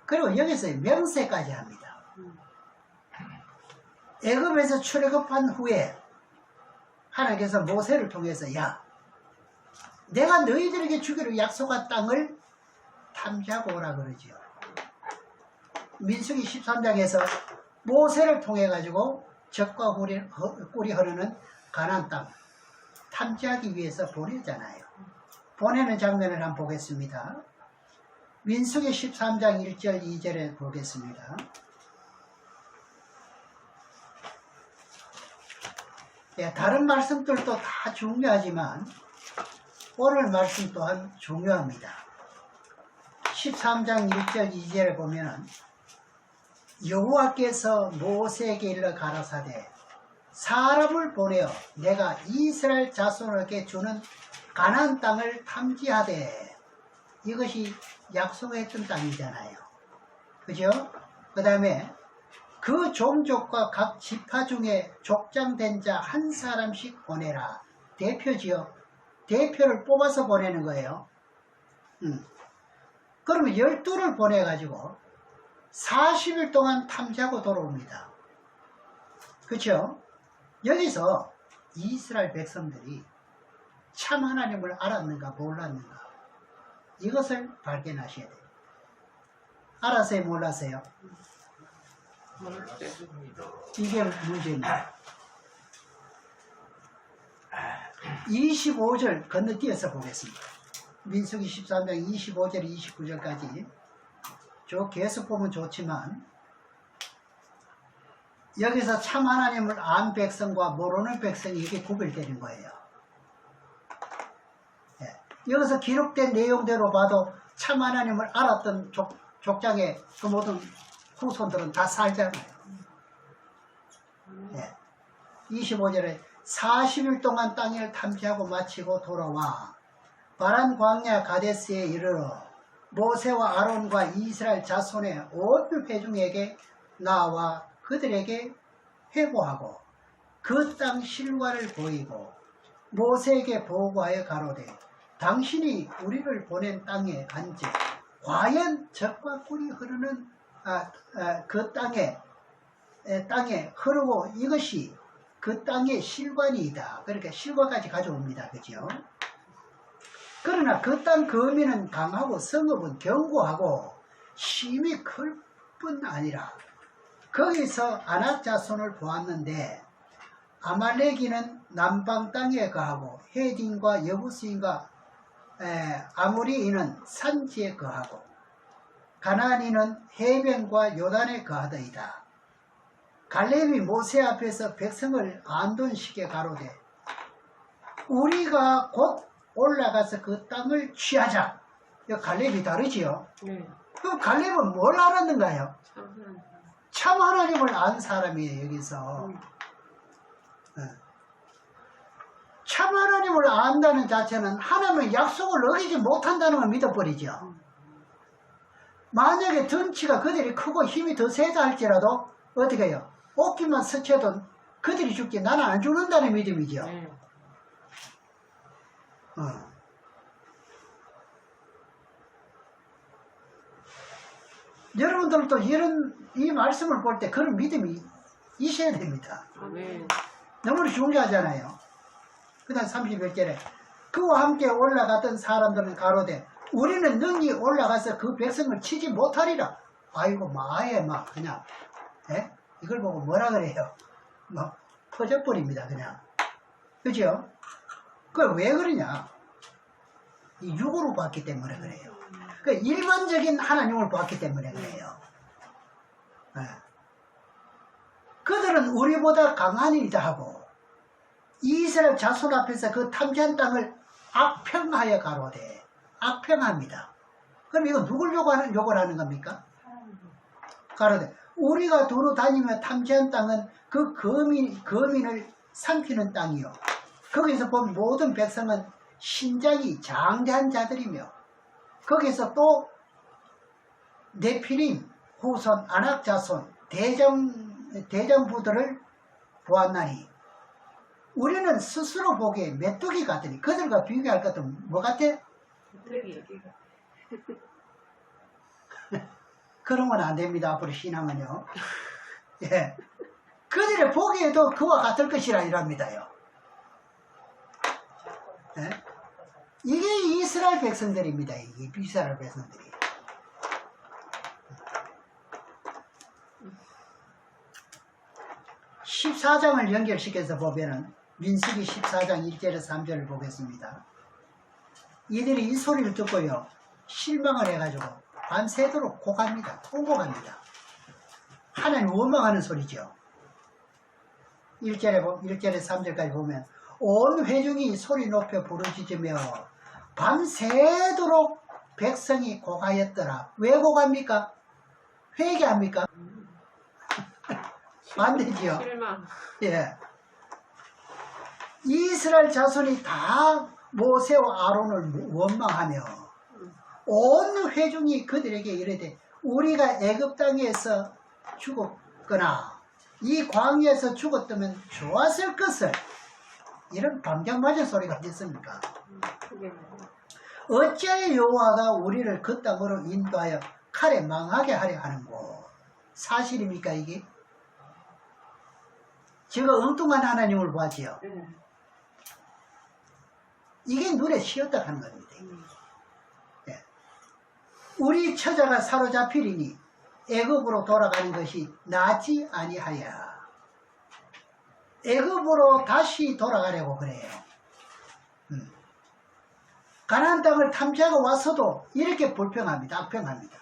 그리고 여기서 명세까지 합니다. 애굽에서 출애굽한 후에 하나님께서 모세를 통해서 야, 내가 너희들에게 주기로 약속한 땅을 탐지하고 오라 그러지요. 민수기 13장에서 모세를 통해 가지고 젖과 꿀이 흐르는 가나안 땅 탐지하기 위해서 보내잖아요. 보내는 장면을 한번 보겠습니다. 민수기 13장 1절 2절에 보겠습니다. 예, 다른 말씀들도 다 중요하지만 오늘 말씀 또한 중요합니다. 13장 1절 2절에 보면 여호와께서 모세에게 일러 가라사대 사람을 보내어 내가 이스라엘 자손에게 주는 가나안 땅을 탐지하되 이것이 약속했던 땅이잖아요. 그죠? 그 다음에 그 종족과 각 지파 중에 족장된 자 한 사람씩 보내라. 대표지요. 대표를 뽑아서 보내는 거예요. 그러면 12를 보내가지고 40일 동안 탐지하고 돌아옵니다. 그렇죠? 여기서 이스라엘 백성들이 참 하나님을 알았는가 몰랐는가 이것을 발견하셔야 돼요. 알았어요? 몰랐어요? 이게 문제입니다. 25절 건너뛰어서 보겠습니다. 민수기 13장 25절 29절까지 저 계속 보면 좋지만 여기서 참 하나님을 안 백성과 모르는 백성이 이게 구별되는 거예요. 예. 여기서 기록된 내용대로 봐도 참 하나님을 알았던 족장의 그 모든 후손들은 다 살잖아요. 예. 25절에 40일 동안 땅을 탐지하고 마치고 돌아와 바란 광야 가데스에 이르러 모세와 아론과 이스라엘 자손의 온 회중에게 나와 그들에게 회고하고 그 땅 실과를 보이고 모세에게 보고하여 가로되 당신이 우리를 보낸 땅에 간지 과연 젖과 꿀이 흐르는 그 땅에 흐르고 이것이 그 땅의 실관이다. 그러니까 실과까지 가져옵니다. 그죠? 그러나 그 땅 거민은 강하고 성읍은 견고하고 힘이 클 뿐 아니라 거기서 아낙 자손을 보았는데 아말렉이는 남방 땅에 거하고 헤딘과 여부스인과 아모리인은 산지에 거하고 가나안인은 해변과 요단에 거하더이다. 갈렙이 모세 앞에서 백성을 안돈시게 가로되 우리가 곧 올라가서 그 땅을 취하자. 갈렙이 다르지요? 네. 그럼 갈렙은 뭘 알았는가요? 참 하나님을 안 사람이에요. 여기서 참 하나님을 안다는 자체는 하나님의 약속을 어기지 못한다는 걸 믿어버리죠. 만약에 덩치가 그들이 크고 힘이 더 세다 할지라도 어떻게 해요? 옷깃만 스쳐도 그들이 죽지 나는 안 죽는다는 믿음이죠. 네. 여러분들도 이 말씀을 볼 때 그런 믿음이 있어야 됩니다. 아멘. 너무 중요하잖아요. 그 다음 31절에 그와 함께 올라갔던 사람들은 가로되 우리는 능히 올라가서 그 백성을 치지 못하리라. 아이고 마에 막 그냥 이걸 보고 뭐라 그래요? 막 터져버립니다 그냥. 그죠? 그 왜 그러냐? 이 육으로 봤기 때문에 그래요. 그 일반적인 하나님을 봤기 때문에 그래요. 그들은 우리보다 강한 이다 하고 이스라엘 자손 앞에서 그 탐지한 땅을 악평하여 가로되 악평합니다. 그럼 이거 누굴 욕을 하는 겁니까? 가로되 우리가 도로 다니며 탐지한 땅은 그 거민을 삼키는 땅이요 거기서 본 모든 백성은 신장이 장대한 자들이며 거기서 또 네피림 후손 아낙 자손 대장부들을 보았나니 우리는 스스로 보기에 메뚜기 같으니 그들과 비교할 것은 뭐 같아? 메뚜기. 그러면 안 됩니다. 앞으로 신앙은요. 예. 그들의 보기에도 그와 같을 것이라 이랍니다요. 예? 이게 이스라엘 백성들입니다. 이게 이스라엘 백성들이. (14장을) 연결시켜서 보면은 민수기 14장 1절에서 3절을 보겠습니다. 이들이 이 소리를 듣고요 실망을 해가지고 밤새도록 고갑니다. 통곡합니다. 하나님 원망하는 소리죠. 1절에 3절까지 보면 온 회중이 소리 높여 부르짖으며 밤새도록 백성이 고가였더라. 왜 고갑니까? 회개합니까? 반대지요. 실망. 예. 이스라엘 자손이 다 모세와 아론을 원망하며 온 회중이 그들에게 이르되 우리가 애굽 땅에서 죽었거나 이 광야에서 죽었다면 좋았을 것을. 이런 감정 맞은 소리가 어딨습니까? 어찌하여 여호와가 우리를 그 땅으로 인도하여 칼에 망하게 하려 하는고. 사실입니까 이게? 제가 엉뚱한 하나님을 보았지요. 이게 눈에 씌었다 하는 겁니다. 네. 우리 처자가 사로잡히리니 애굽으로 돌아가는 것이 낫지 아니하여. 애굽으로 다시 돌아가려고 그래요. 가나안 땅을 탐지하고 와서도 이렇게 불평합니다. 악평합니다.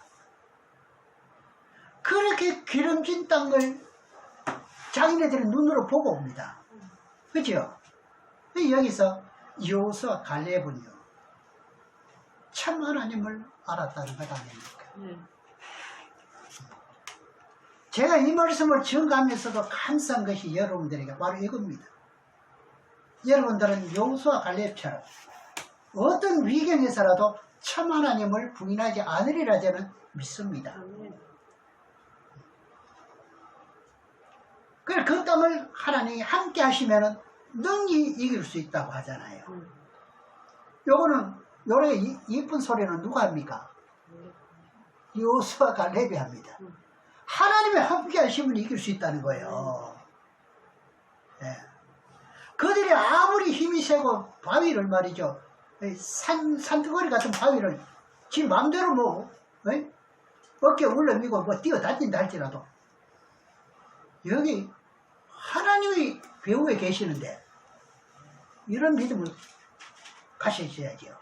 그렇게 기름진 땅을 자기네들의 눈으로 보고 옵니다. 그죠? 여기서 여호수아 갈렙은요 참 하나님을 알았다는 것 아닙니까? 제가 이 말씀을 증거하면서도 감사한 것이 여러분들에게 바로 이겁니다. 여러분들은 여호수아 갈렙처럼 어떤 위경에서라도 참 하나님을 부인하지 않으리라 저는 믿습니다. 그래서 그 땅을 하나님이 함께 하시면 능히 이길 수 있다고 하잖아요. 요거는 요래 이쁜 소리는 누가 합니까? 여호수아 갈렙이 합니다. 하나님이 함께 하시면 이길 수 있다는 거예요. 예. 그들이 아무리 힘이 세고 바위를 말이죠. 산두거리 같은 바위를 지 마음대로 뭐 어깨에 올려미고 뭐 뛰어다닌다 할지라도 여기 하나님이 배후에 계시는데 이런 믿음을 가셔야죠.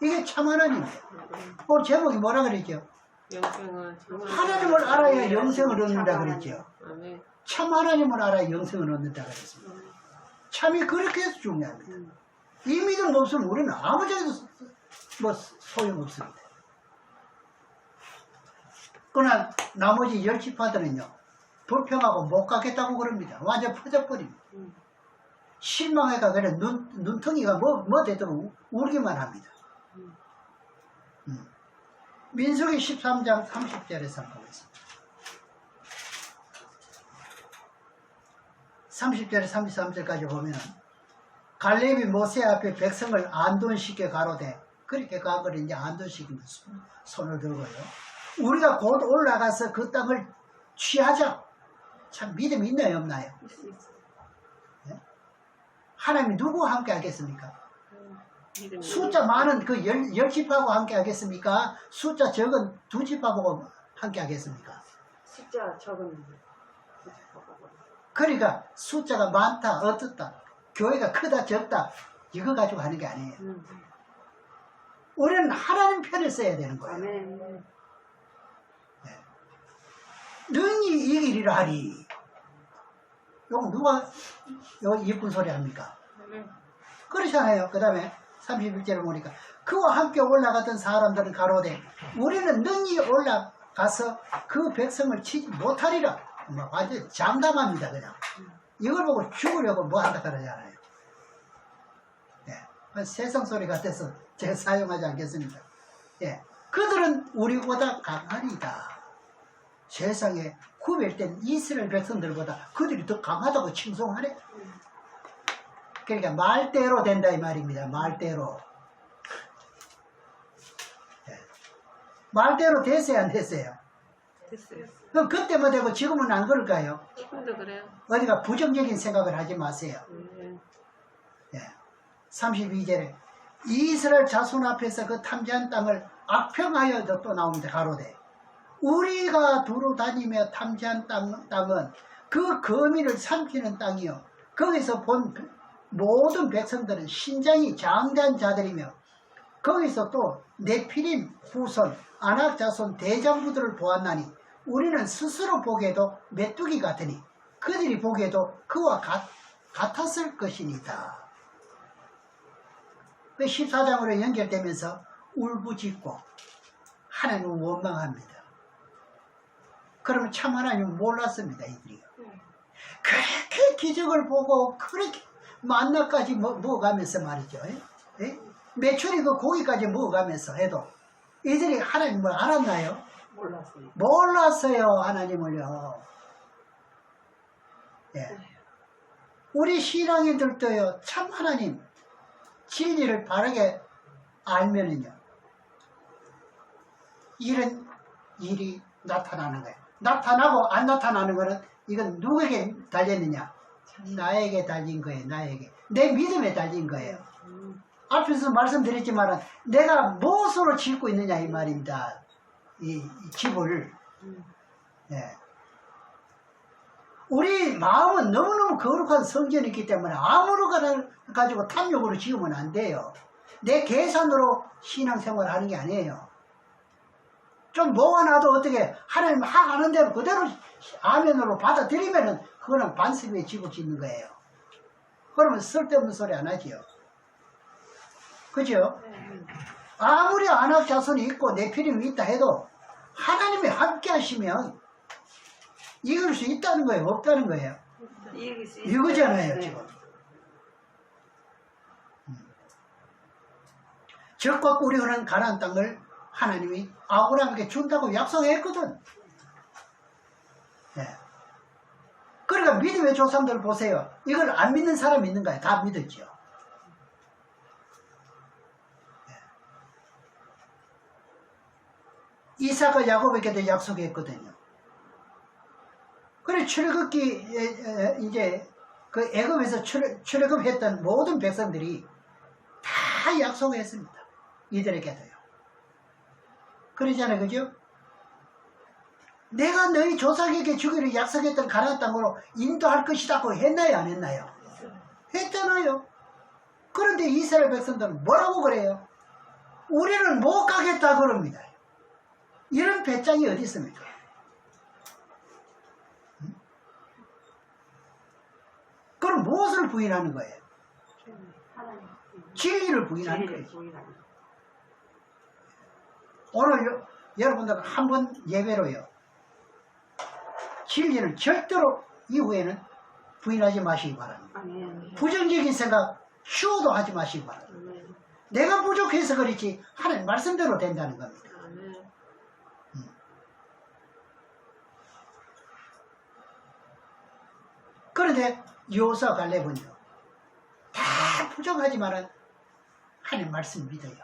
이게 참 하나님이에요. 오늘 제목이 뭐라 그랬죠? 하나님을 알아야 영생을 얻는다 그랬죠. 참 하나님을 알아야 영생을 얻는다 그랬습니다. 참이 그렇게 해서 중요합니다. 이 믿음 없으면 우리는 아무 데도 뭐 소용없습니다. 그러나 나머지 10지파들은요 불평하고 못 가겠다고 그럽니다. 완전 퍼져버립니다. 실망해가 그래 눈덩이가 뭐 되도록 울기만 합니다. 민수기 13장 30절에서 한번 보겠습니다. 30절에 33절까지 보면 갈렙이 모세 앞에 백성을 안돈시켜 가로되 그렇게 가거리 이제 안돈시키면 손을 들고요. 우리가 곧 올라가서 그 땅을 취하자. 참 믿음이 있나요 없나요? 네? 하나님이 누구와 함께 하겠습니까? 숫자 많은 그 10집하고 함께 하겠습니까? 숫자 적은 2집하고 함께 하겠습니까? 숫자 적은 그러니까 숫자가 많다 어떻다 교회가 크다 적다 이거 가지고 하는 게 아니에요. 우리는 하나님 편을 써야 되는 거예요. 아멘. 네. 능히 이기리라 하리. 요거 누가 요 예쁜 소리 합니까? 그렇잖아요. 그 다음에 31절을 보니까 그와 함께 올라갔던 사람들은 가로되 우리는 능히 올라가서 그 백성을 치지 못하리라. 뭐 완전 장담합니다. 그냥 이걸 보고 죽으려고 뭐 한다 그러잖아요. 네. 세상 소리 같아서 제가 사용하지 않겠습니다. 예. 그들은 우리보다 강하리다. 세상에 구별된 이스라엘 백성들보다 그들이 더 강하다고 칭송하네. 그러니까 말대로 된다 이 말입니다. 말대로. 네. 말대로 됐어요 안 됐어요? 됐어요. 그럼 그때만 되고 지금은 안 그럴까요? 지금도 그래요. 어디가 부정적인 생각을 하지 마세요. 네. 32절에 이스라엘 자손 앞에서 그 탐지한 땅을 악평하여 또 나옵니다. 가로되 우리가 두루 다니며 탐지한 땅은 그 거민을 삼키는 땅이요 거기서 본 모든 백성들은 신장이 장대한 자들이며 거기서 또 네피림 후손 아낙 자손 대장부들을 보았나니 우리는 스스로 보기에도 메뚜기 같으니 그들이 보기에도 그와 같았을 것이니다. 14장으로 연결되면서 울부짖고 하나님을 원망합니다. 그러면 참 하나님은 몰랐습니다. 이들이요. 그렇게 기적을 보고 그렇게 만나까지 먹어가면서 말이죠. 예? 매출이 그 고기까지 먹어가면서 해도 이들이 하나님을 알았나요? 몰랐어요. 몰랐어요. 하나님을요. 예. 우리 신앙인들도요. 참 하나님 진리를 바르게 알면은요. 이런 일이 나타나는 거예요. 나타나고 안 나타나는 거는 이건 누구에게 달렸느냐? 나에게 달린 거예요. 나에게. 내 믿음에 달린 거예요. 앞에서 말씀드렸지만 내가 무엇으로 짓고 있느냐 이 말입니다. 이 집을. 네. 우리 마음은 너무너무 거룩한 성전이 있기 때문에 아무거나 가지고 탐욕으로 지으면 안 돼요. 내 계산으로 신앙생활을 하는 게 아니에요. 좀 모아놔도 어떻게 하나님 하는 대로 그대로 아멘으로 받아들이면은 그거는 반석 위에 집을 짓는 거예요. 그러면 쓸데없는 소리 안 하지요. 그죠? 아무리 아낙 자손이 있고 네피림이 있다 해도 하나님이 함께 하시면 이길 수 있다는 거예요? 없다는 거예요? 이거잖아요. 지금. 적과 꿀이 흐르는 가나안 땅을 하나님이 아브라함에게 준다고 약속했거든. 네. 그러니까 믿음의 조상들 보세요. 이걸 안 믿는 사람 있는가요? 다 믿었죠. 네. 이삭과 야곱에게도 약속했거든요. 그래 출애굽기 이제 그 애굽에서 출애굽했던 모든 백성들이 다 약속했습니다. 이들에게도요. 그러잖아요. 그죠? 내가 너희 조상에게 주기를 약속했던 가나안 땅으로 인도할 것이라고 했나요? 안 했나요? 했잖아요. 그런데 이스라엘 백성들은 뭐라고 그래요? 우리는 못 가겠다 그럽니다. 이런 배짱이 어디 있습니까? 그럼 무엇을 부인하는 거예요? 진리를 부인하는 거예요. 오늘 여러분들 한번 예배로요. 진리를 절대로 이후에는 부인하지 마시기 바랍니다. 아멘. 부정적인 생각 쉬워도 하지 마시기 바랍니다. 아멘. 내가 부족해서 그렇지 하나님 말씀대로 된다는 겁니다. 아멘. 그런데 여호수아 갈렙은요 다 부족하지만은 하나님 말씀 믿어요.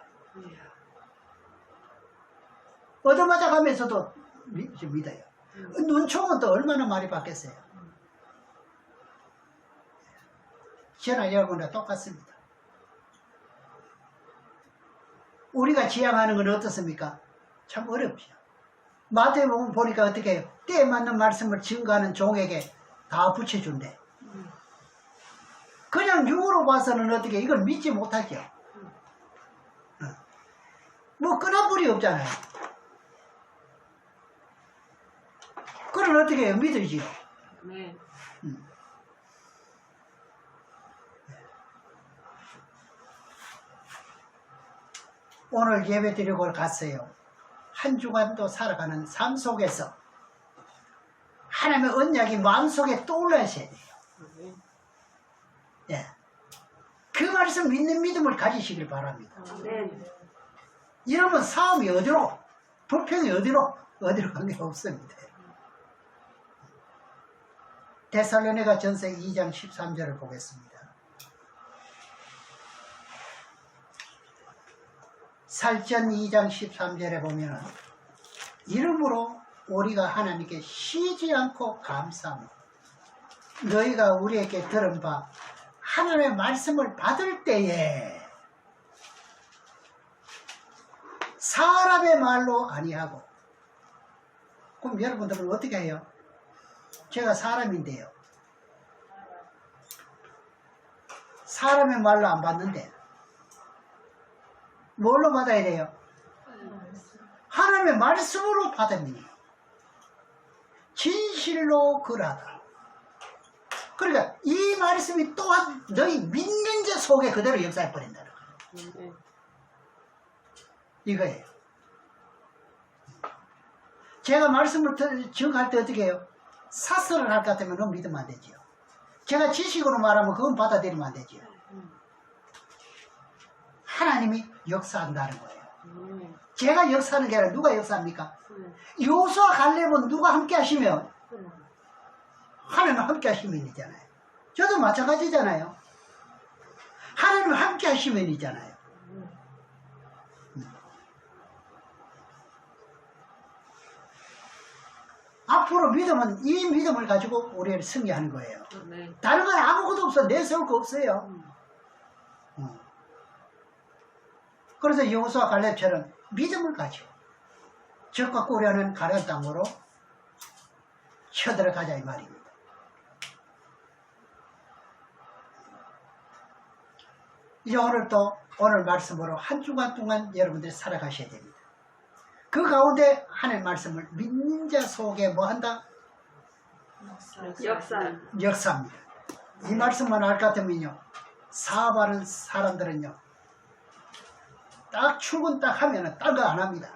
얻어맞아 가면서도 믿어요. 눈총은 또 얼마나 많이 받겠어요. 저나 여러분과 똑같습니다. 우리가 지향하는 건 어떻습니까? 참 어렵죠. 마태복음 보니까 어떻게 해요? 때에 맞는 말씀을 증거하는 종에게 다 붙여준대. 그냥 육으로 봐서는 어떻게 이걸 믿지 못하죠. 뭐 끈화불이 없잖아요. 그걸 어떻게 해요? 믿으지요. 아멘. 오늘 예배 드리고 갔어요. 한 주간도 살아가는 삶 속에서 하나님의 언약이 마음속에 떠올라셔야 돼요. 아멘. 예. 그 말씀 믿는 믿음을 가지시길 바랍니다. 아멘. 이러면 싸움이 어디로, 불평이 어디로 간 게 없습니다. 데살로니가 전서 2장 13절을 보겠습니다. 살전 2장 13절에 보면은 이름으로 우리가 하나님께 쉬지 않고 감사합니다. 너희가 우리에게 들은 바 하나님의 말씀을 받을 때에 사람의 말로 아니하고, 그럼 여러분들은 어떻게 해요? 제가 사람인데요. 사람의 말로 안 받는데 뭘로 받아야 돼요? 하나님의 말씀으로 받으니 진실로 그러하다. 그러니까 이 말씀이 또한 너희 믿는 자 속에 그대로 역사해 버린다는 거예요. 이거예요. 제가 말씀을 증거할 때 어떻게 해요? 사설을 할 것 같으면 그건 믿으면 안 되지요. 제가 지식으로 말하면 그건 받아들이면 안 되지요. 하나님이 역사한다는 거예요. 제가 역사하는 게 아니라 누가 역사합니까? 여호수아 갈렙은 누가 함께 하시면 하나님 함께 하시면이잖아요. 저도 마찬가지잖아요. 하나님 함께 하시면이잖아요. 앞으로 믿음은 이 믿음을 가지고 우리를 승리하는 거예요. 다른 건 아무것도 없어. 내세울 거 없어요. 그래서 여호수아 갈렙처럼 믿음을 가지고 적과 꾸려는 가나안 땅으로 쳐들어가자 이 말입니다. 이제 오늘 말씀으로 한 주간 동안 여러분들이 살아가셔야 됩니다. 그 가운데 하나님의 말씀을 믿는 자 속에 뭐 한다? 역사입니다. 이 말씀만 알 것 같으면요, 사업하는 사람들은요, 딱 출근 딱 하면은 딴 거 안 합니다.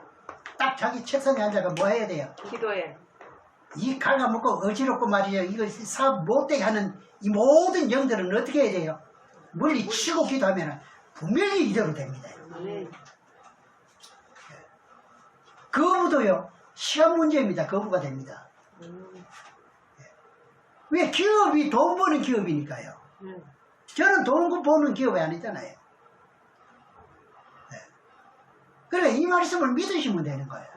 딱 자기 책상에 앉아가 뭐 해야 돼요? 기도해. 이 갉아먹고 어지럽고 말이죠. 이거 사업 못되게 하는 이 모든 영들은 어떻게 해야 돼요? 멀리 치고 기도하면 분명히 이대로 됩니다. 거부도요, 시간 문제입니다. 거부가 됩니다. 왜? 기업이 돈 버는 기업이니까요. 저는 돈 버는 기업이 아니잖아요. 그래, 이 말씀을 믿으시면 되는 거예요.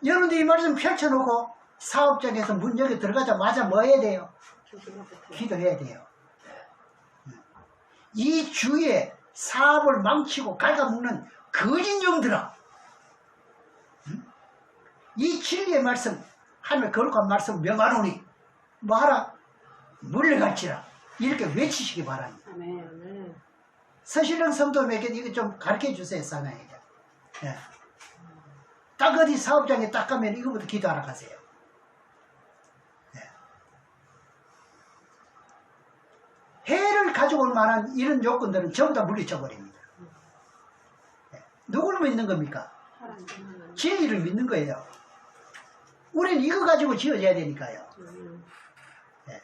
여러분들 이 말씀 펼쳐놓고 사업장에서 문 열고 들어가자마자 뭐 해야 돼요? 기도해야 돼요. 이 주위에 사업을 망치고 갉아먹는 거짓 영들아, 이 진리의 말씀, 하나님의 거룩한 말씀 명하노니 뭐하라? 물러갈지라. 이렇게 외치시기 바랍니다. 서신령 성도님에게 이거 좀 가르쳐 주세요. 사나이가. 예. 딱 어디 사업장에 딱 가면 이거부터 기도하러 가세요. 예. 해를 가져올 만한 이런 요건들은 전부 다 물리쳐 버립니다. 예. 누구를 믿는 겁니까? 진리를 믿는 거예요. 우리는 이거 가지고 지어져야 되니까요. 예.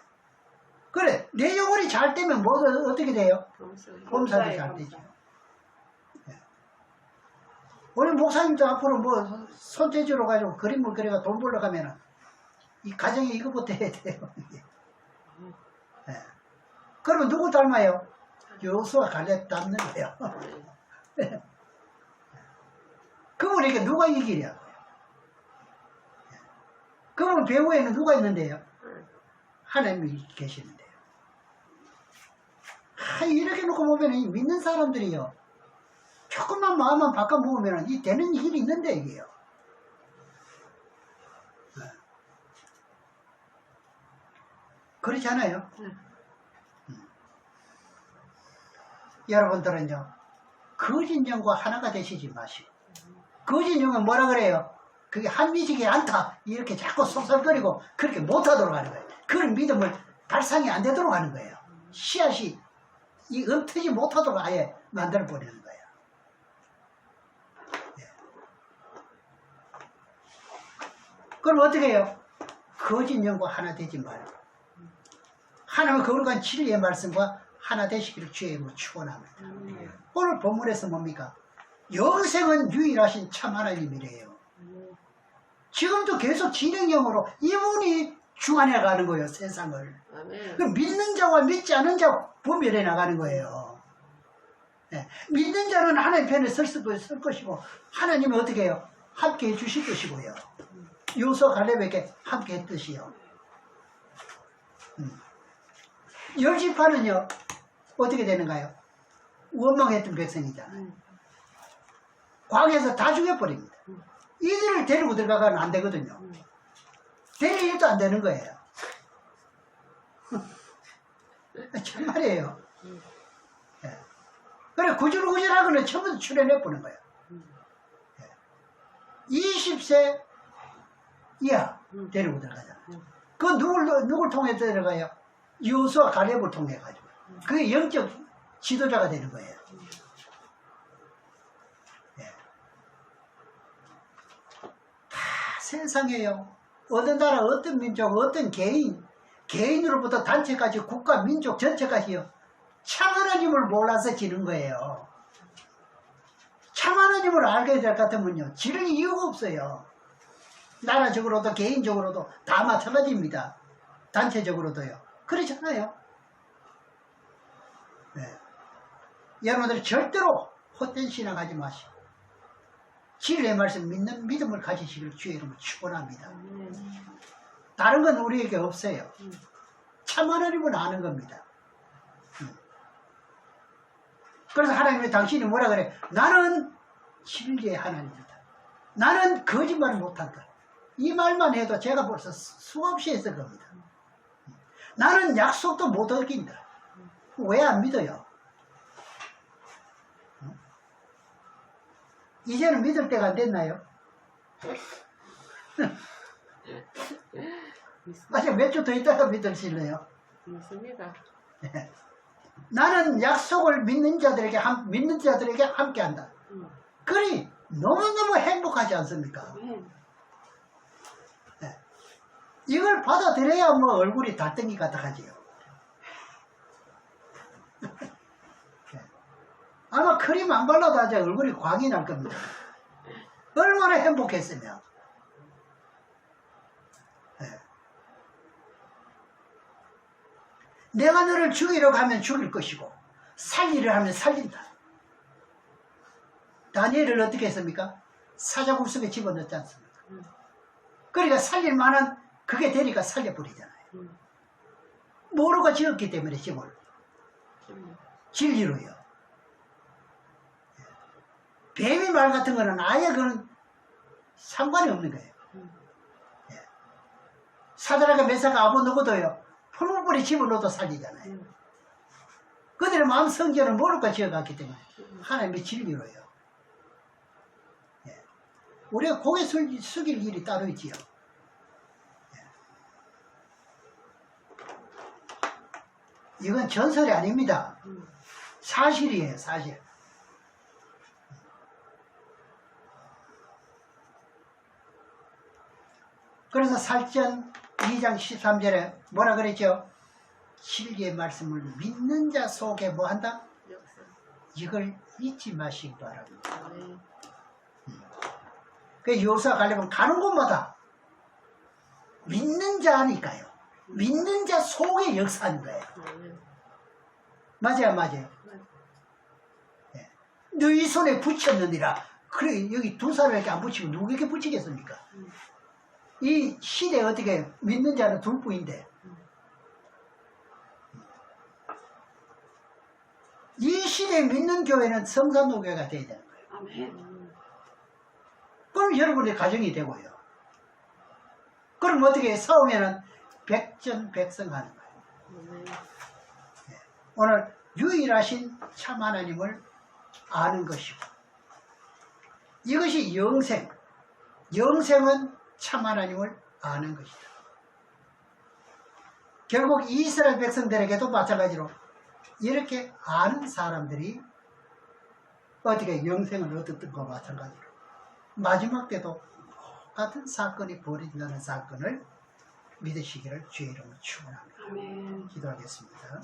그래, 내 영혼이 잘 되면 뭐 어떻게 돼요? 범사도 잘 되죠. 예. 우리 목사님도 앞으로 뭐 손재주로 가지고 그림을 그려가 돈 벌러 가면은 이 가정에 이거부터 해야 돼요. 예. 그러면 누구 닮아요? 여호수아 갈렙 닮는 거예요. 그분에게 누가 이기랴고요? 그분 배후에는 누가 있는데요? 하나님이 계시는데요. 이렇게 놓고 보면 이 믿는 사람들이요, 조금만 마음만 바꿔 먹으면 이 되는 일이 있는데 이게요. 그렇지 않아요? 여러분들은요, 거짓 영과 하나가 되시지 마시고, 거짓 영은 뭐라 그래요? 그게 한미지게 않다 이렇게 자꾸 속설거리고 그렇게 못하도록 하는 거예요. 그런 믿음을 발상이 안 되도록 하는 거예요. 씨앗이 이 엉터지 못하도록 아예 만들어 버리는 거예요. 예. 그럼 어떻게 해요? 거짓 영과 하나 되지 말고 하나님의 거룩한 진리의 말씀과 하나 되시기를 주의 이름으로 축원합니다. 오늘 본문에서 뭡니까? 영생은 유일하신 참 하나님이래요. 지금도 계속 진행형으로 이분이 주관해 가는 거예요, 세상을. 그 믿는 자와 믿지 않은 자 분별해 나가는 거예요. 네. 믿는 자는 하나님 편에 설 것이고, 하나님은 어떻게 해요? 함께 해 주실 것이고요. 여호수아 갈렙에게 함께 했듯이요. 열 지파는요, 어떻게 되는가요? 원망했던 백성이잖아요. 광야에서 다 죽여버립니다. 이들을 데리고 들어가면 안 되거든요. 데릴 일도 안 되는 거예요. 정말이에요. 예. 그래, 구질구질하고는 처음부터 출연해보는 거예요. 예. 20세 이하 데리고 들어가잖아요. 그 누굴 통해 들어가요? 여호수아 갈렙을 통해 가지고. 그게 영적 지도자가 되는 거예요. 세상에요, 어느 나라, 어떤 민족, 어떤 개인으로부터 단체까지 국가, 민족 전체까지요, 참 하나님을 몰라서 지는 거예요. 참 하나님을 알게 될 것 같으면요, 지를 이유가 없어요. 나라적으로도 개인적으로도 다 마찬가지입니다. 단체적으로도요. 그렇잖아요. 네. 여러분들 절대로 헛된 신앙하지 마시고 진리의 말씀 믿는 믿음을 가지시길 주의 이름으로 축원합니다. 다른 건 우리에게 없어요. 참 하나님은 아는 겁니다. 그래서 하나님이 당신이 뭐라 그래? 나는 진리의 하나님이다. 나는 거짓말을 못한다. 이 말만 해도 제가 벌써 수없이 했을 겁니다. 나는 약속도 못 어긴다. 왜 안 믿어요? 이제는 믿을 때가 안 됐나요? 아직 몇 주 더 있다가 믿으실래요? 믿습니다. 나는 약속을 믿는 자들에게 함께 한다. 그러니 너무너무 행복하지 않습니까? 네. 이걸 받아들여야 뭐 얼굴이 달덩이 같아 가지요. 아마 크림 안 발라도 아주 얼굴이 광이 날 겁니다. 얼마나 행복했으면. 네. 내가 너를 죽이려고 하면 죽일 것이고 살리려 하면 살린다. 다니엘을 어떻게 했습니까? 사자굴 속에 집어넣지 않습니까? 그러니까 살릴 만한 그게 되니까 살려버리잖아요. 모르고 지었기 때문에 집을. 진리로요. 뱀이 말 같은 거는 아예 그는 상관이 없는 거예요. 사드락과 메사가 아벤노고도요, 풀무불에 집어넣어도 살리잖아요. 그들의 마음 성전을 모르고 지어갔기 때문에 하나님의 진리로요. 우리가 고개 숙일 일이 따로 있지요. 이건 전설이 아닙니다. 사실이에요, 사실. 그래서 살전 2장 13절에 뭐라 그랬죠? 진리의 말씀을 믿는 자 속에 뭐 한다? 역사. 이걸 잊지 마시기 바랍니다. 아멘. 그 요사 가려면 가는 곳마다 믿는 자니까요. 믿는 자 속에 역사하는 거예요. 아멘. 맞아요, 맞아요. 예. 너희 손에 붙였느니라. 그래, 여기 두 사람에게 안 붙이고 누구에게 붙이겠습니까? 이 시대에 어떻게 믿는 자는 둘뿐인데. 이 시대에 믿는 교회는 성산노교회가 돼야 되는 거예요. 아멘. 그럼 여러분의 가정이 되고요. 그럼 어떻게 싸우면은 백전백승하는 거예요. 아멘. 오늘 유일하신 참 하나님을 아는 것이고 이것이 영생. 영생은 참 하나님을 아는 것이다. 결국 이스라엘 백성들에게도 마찬가지로 이렇게 아는 사람들이 어떻게 영생을 얻었던 것과 마찬가지로 마지막 때도 똑같은 사건이 벌어진다는 사건을 믿으시기를 주의 이름으로 축원합니다. 아멘. 기도하겠습니다.